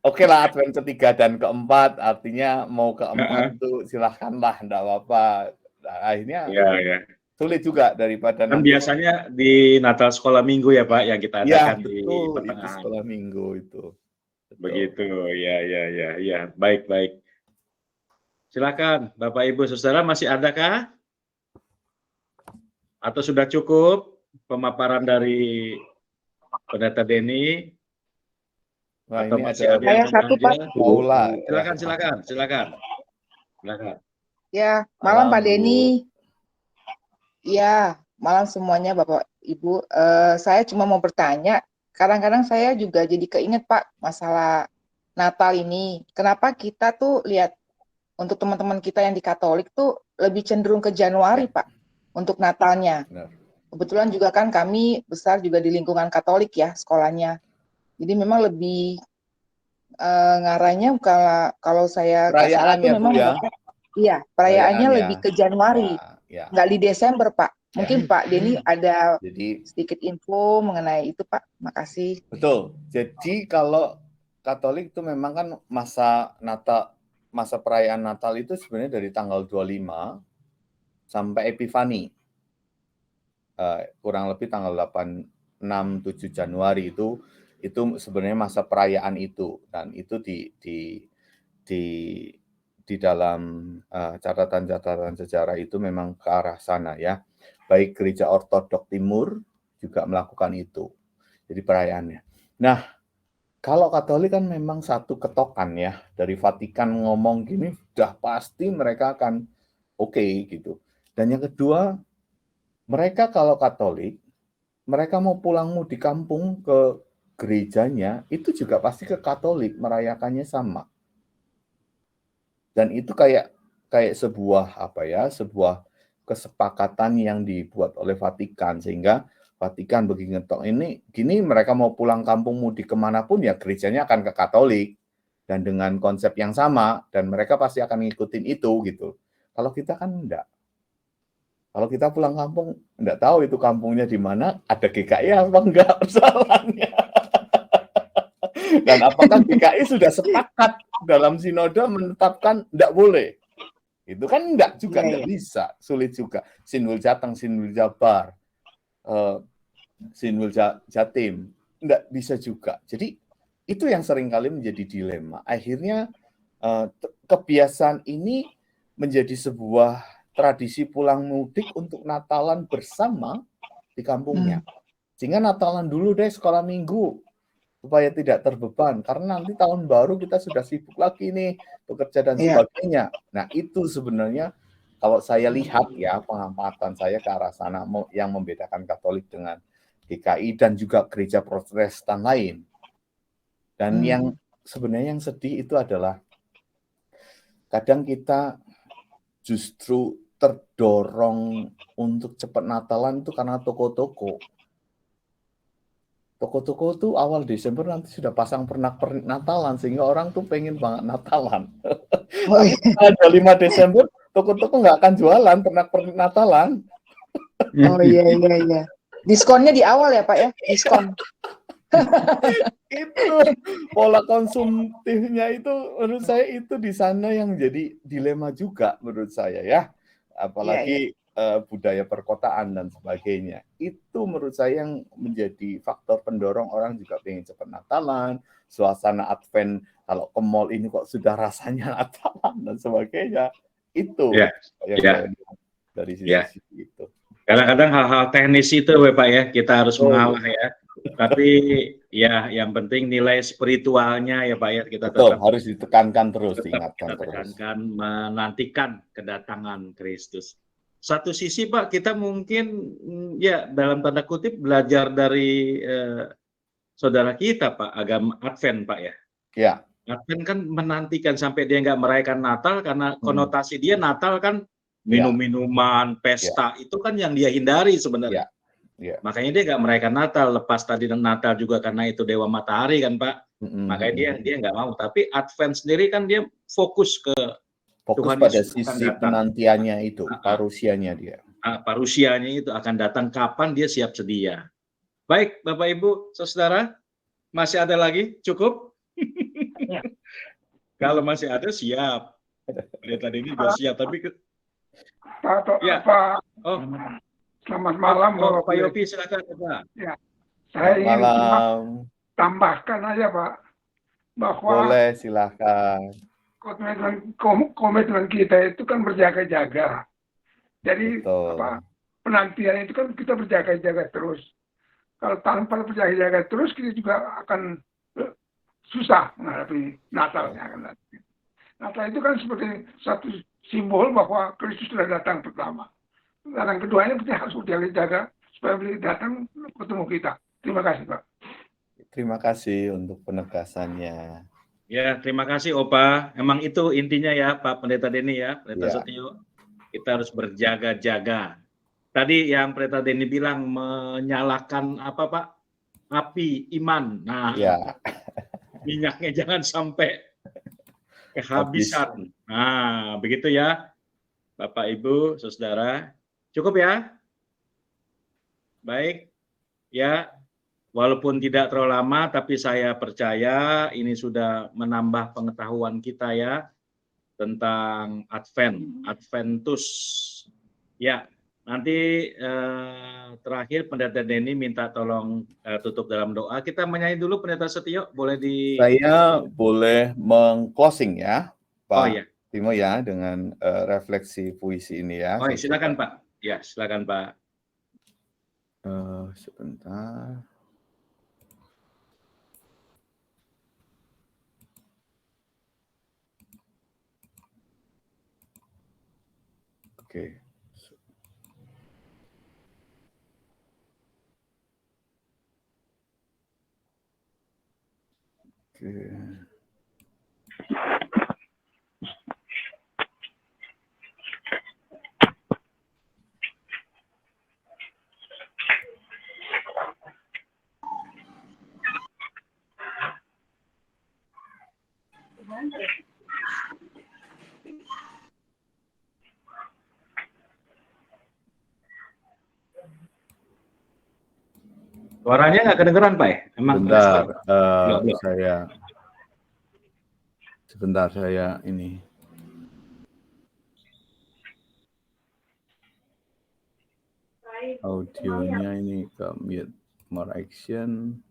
oke lah Advent ketiga dan keempat, artinya mau keempat itu silahkanlah, enggak apa-apa. Nah, akhirnya sulit juga daripada kan nanti. biasanya di Natal sekolah minggu ya Pak yang kita adakan di itu sekolah minggu itu. Begitu, ya. Baik. Silakan, Bapak Ibu Saudara masih adakah? Atau sudah cukup pemaparan dari Pendeta Denny? Nah, atau ini masih ada yang satu Pak. Paula. Silakan. Ya, malam Pak Denny. Ya, malam semuanya Bapak Ibu. Saya cuma mau bertanya, kadang-kadang saya juga jadi keinget Pak masalah Natal ini. Kenapa kita tuh lihat untuk teman-teman kita yang di Katolik tuh lebih cenderung ke Januari Pak untuk Natalnya. Benar. Kebetulan juga kan kami besar juga di lingkungan Katolik ya sekolahnya. Jadi memang lebih ngarahnya kalau saya nggak salah tuh memang perayaannya lebih ke Januari, nggak di Desember Pak. Mungkin Pak Denny ada sedikit info mengenai itu Pak. Makasih. Betul. Jadi kalau Katolik itu memang kan masa perayaan Natal itu sebenarnya dari tanggal 25 sampai Epifani. Kurang lebih tanggal 8, 6, 7 Januari itu sebenarnya masa perayaan itu, dan itu di dalam catatan sejarah itu memang ke arah sana ya. Baik Gereja Ortodok Timur juga melakukan itu. Jadi perayaannya. Nah, kalau Katolik kan memang satu ketokan ya, dari Vatikan ngomong gini sudah pasti mereka akan oke gitu. Dan yang kedua, mereka kalau Katolik, mereka mau pulang di kampung ke gerejanya, itu juga pasti ke Katolik, merayakannya sama. Dan itu kayak sebuah sebuah kesepakatan yang dibuat oleh Vatikan, sehingga Vatikan begini gini mereka mau pulang kampung mudik kemanapun ya gerejanya akan ke Katolik dan dengan konsep yang sama, dan mereka pasti akan ngikutin itu gitu. Kalau kita kan enggak. Kalau kita pulang kampung, nggak tahu itu kampungnya di mana, ada GKI apa enggak persoalannya. Dan apakah GKI sudah sepakat dalam sinode menetapkan nggak boleh? Itu kan enggak juga, enggak bisa, sulit juga. Sinwil Jateng, Sinwil Jabar, Sinwil Jatim, enggak bisa juga. Jadi itu yang seringkali menjadi dilema. Akhirnya kebiasaan ini menjadi sebuah tradisi pulang mudik untuk Natalan bersama di kampungnya. Sehingga Natalan dulu deh sekolah minggu, supaya tidak terbeban. Karena nanti tahun baru kita sudah sibuk lagi nih, bekerja dan sebagainya. Nah itu sebenarnya kalau saya lihat ya, pengamatan saya ke arah sana yang membedakan Katolik dengan GKI dan juga gereja Protestan lain. Dan yang sebenarnya yang sedih itu adalah kadang kita justru terdorong untuk cepat Natalan itu karena toko-toko. Toko-toko tuh awal Desember nanti sudah pasang pernak-pernik Natalan sehingga orang tuh pengen banget Natalan. Tapi ada 5 Desember toko-toko nggak akan jualan pernak-pernik Natalan. Oh iya. Diskonnya di awal ya Pak ya, diskon. Itu pola konsumtifnya itu menurut saya itu di sana yang menjadi dilema juga menurut saya ya. Apalagi budaya perkotaan dan sebagainya. Itu menurut saya yang menjadi faktor pendorong orang juga pengen cepat Natalan, suasana Advent kalau ke mall ini kok sudah rasanya Natalan dan sebagainya. Itu yang saya lihat dari sisi itu. Kadang-kadang hal-hal teknis itu Pak ya, kita harus mengalah ya. Tapi ya yang penting nilai spiritualnya ya Pak ya, kita Betul, tetap harus ditekankan terus, tetap diingatkan kita terus. tekankan, menantikan kedatangan Kristus. Satu sisi Pak, kita mungkin ya dalam tanda kutip belajar dari saudara kita Pak, agama Advent Pak ya. Ya. Advent kan menantikan sampai dia nggak merayakan Natal karena konotasi dia Natal kan minum-minuman, pesta, itu kan yang dia hindari sebenarnya. Makanya dia nggak merayakan Natal, lepas tadi Natal juga karena itu Dewa Matahari kan Pak. Makanya dia nggak mau. Tapi Advent sendiri kan dia fokus ke Tuhan pada Yesus sisi penantiannya itu, parusianya dia. Parusianya itu akan datang kapan dia siap sedia. Baik, Bapak Ibu, Saudara, masih ada lagi? Cukup? Kalau masih ada siap. Tadi ini juga siap, tapi selamat malam Pak Yopi, silakan Pak. Ya, saya ingin tambahkan aja Pak bahwa boleh silakan. Komitmen kita itu kan berjaga-jaga. Jadi penantian itu kan kita berjaga-jaga terus. Kalau tanpa berjaga-jaga terus kita juga akan susah menghadapi Natal. Natal itu kan seperti satu simbol bahwa Kristus sudah datang pertama. Dan yang keduanya kita harus berjaga-jaga supaya beliau datang ketemu kita. Terima kasih Pak. Terima kasih untuk penegasannya. Ya, terima kasih Opa. Emang itu intinya ya Pak Pendeta Denny ya, Pendeta Setio. Kita harus berjaga-jaga. Tadi yang Pendeta Denny bilang menyalakan apa Pak? Api iman. Nah, minyaknya jangan sampai kehabisan. Nah, begitu ya Bapak Ibu, Saudara. Cukup ya? Baik. Ya, walaupun tidak terlalu lama, tapi saya percaya ini sudah menambah pengetahuan kita ya tentang Adventus. Ya, nanti terakhir Pendeta Denny minta tolong tutup dalam doa. Kita menyanyi dulu Pendeta Setio, boleh di... Saya boleh meng-closing ya, Pak Timo ya, dengan refleksi puisi ini ya. Oh, silakan Pak. Ya, silakan Pak. Sebentar. Oke. Suaranya nggak kedengeran, Pak? Emang Bentar, belum. sebentar saya ini. Audionya ini ke mute, more action.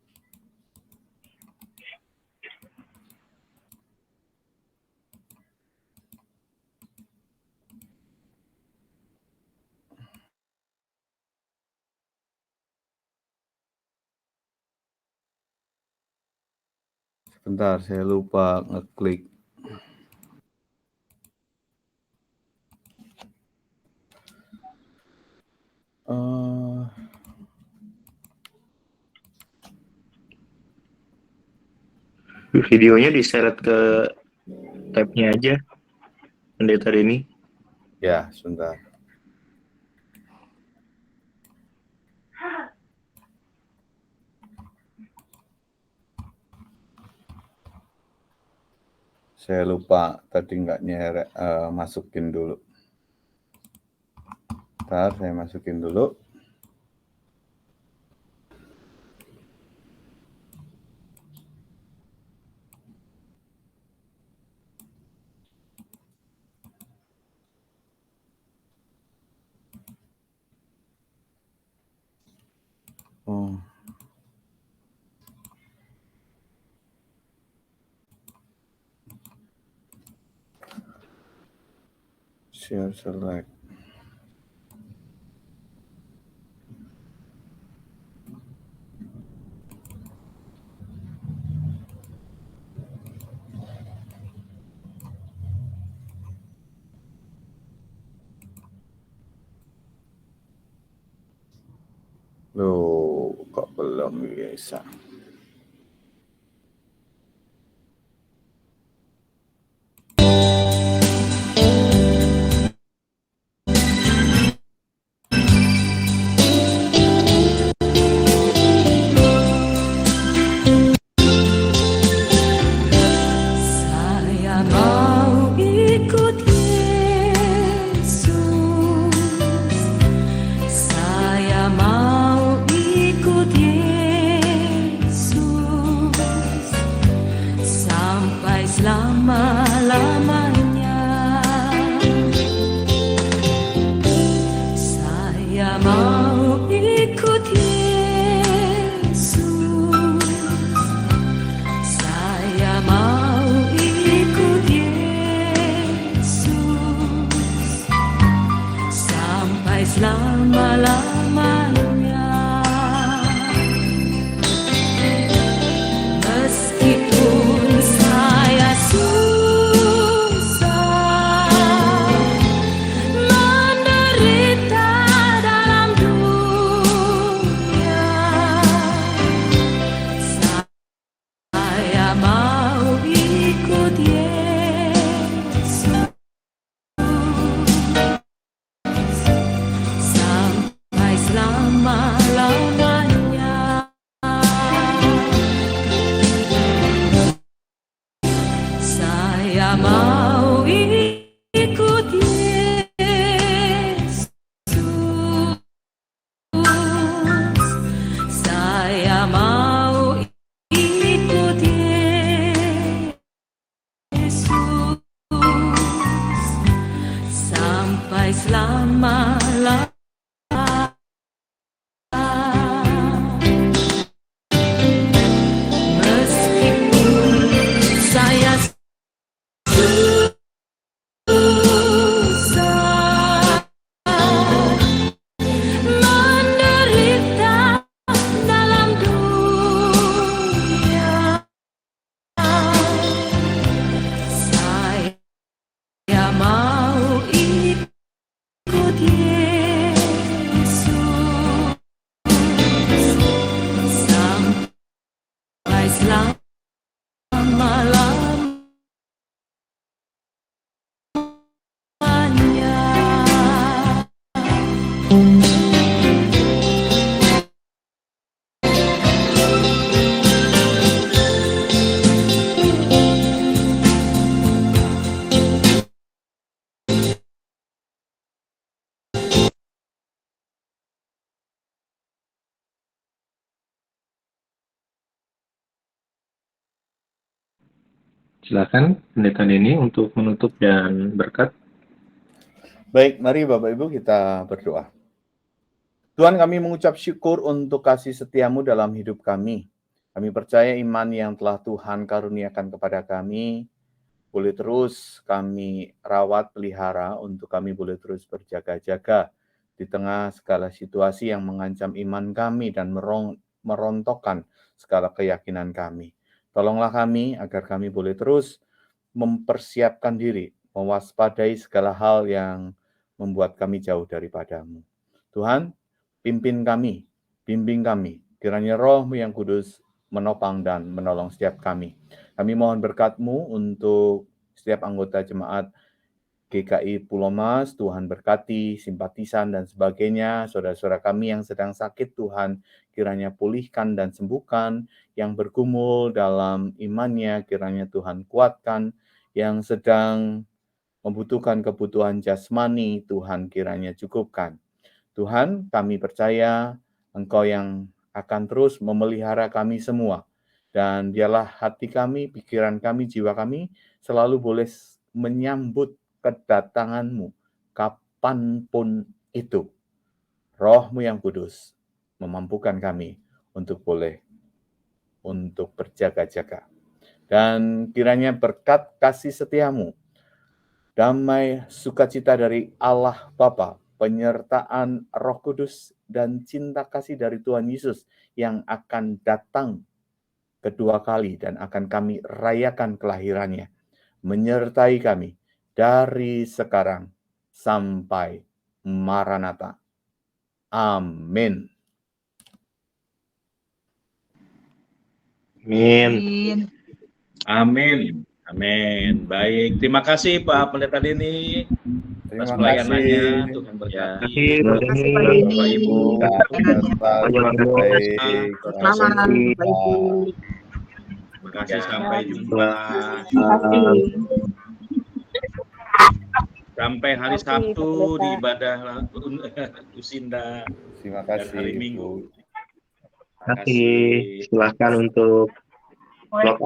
Sebentar, saya lupa ngeklik. Videonya diseret ke tab-nya aja, pendeta ini. Ya, sebentar. Saya lupa tadi nggak masukin dulu. Bentar, saya masukin dulu. Oh. Share select. Loh, kok belum bisa? Saya mau ikut Yesus. Saya mau ikut Yesus sampai selama-lamanya. Saya mau ikut Yesus. Saya mau ikut Yesus sampai selama-lamanya. Meskipun saya susah menderita dalam dunia, saya mau ikut Yesus sampai selama-lamanya. Saya mau ikut Yesus. Saya mau ikut Yesus sampai selama-lamanya. Meskipun saya susah menderita dalam dunia, saya mau ikut Yesus sampai selama-lamanya. Silakan Pendeta Denny untuk menutup dan berkat. Baik, mari Bapak Ibu kita berdoa. Tuhan, kami mengucap syukur untuk kasih setiamu dalam hidup kami. Kami percaya iman yang telah Tuhan karuniakan kepada kami boleh terus kami rawat pelihara untuk kami boleh terus berjaga-jaga di tengah segala situasi yang mengancam iman kami dan merontokkan segala keyakinan kami. Tolonglah kami agar kami boleh terus mempersiapkan diri, mewaspadai segala hal yang membuat kami jauh daripadamu. Tuhan, pimpin kami, bimbing kami, kiranya Roh-Mu yang kudus menopang dan menolong setiap kami. Kami mohon berkat-Mu untuk setiap anggota jemaat GKI Pulau Mas, Tuhan berkati, simpatisan dan sebagainya, saudara-saudara kami yang sedang sakit, Tuhan kiranya pulihkan dan sembuhkan, yang bergumul dalam imannya, kiranya Tuhan kuatkan, yang sedang membutuhkan kebutuhan jasmani, Tuhan kiranya cukupkan. Tuhan, kami percaya Engkau yang akan terus memelihara kami semua, dan biarlah hati kami, pikiran kami, jiwa kami selalu boleh menyambut kedatangan-Mu kapanpun itu. Roh-Mu yang kudus memampukan kami untuk berjaga-jaga. Dan kiranya berkat kasih setia-Mu, damai sukacita dari Allah Bapa, penyertaan Roh Kudus, dan cinta kasih dari Tuhan Yesus yang akan datang kedua kali dan akan kami rayakan kelahirannya, menyertai kami dari sekarang sampai Maranatha. Amin. Amin. Amin. Amin. Baik, terima kasih Pak Pendeta Denny atas pelayanannya. Tuhan berkati. Terima kasih Pak Denny. Bapak Ibu. Terima kasih. Sampai jumpa. Sampai hari Sabtu di ibadah Lucinda. Terima kasih. Dan hari Minggu. Terima kasih. Silakan untuk log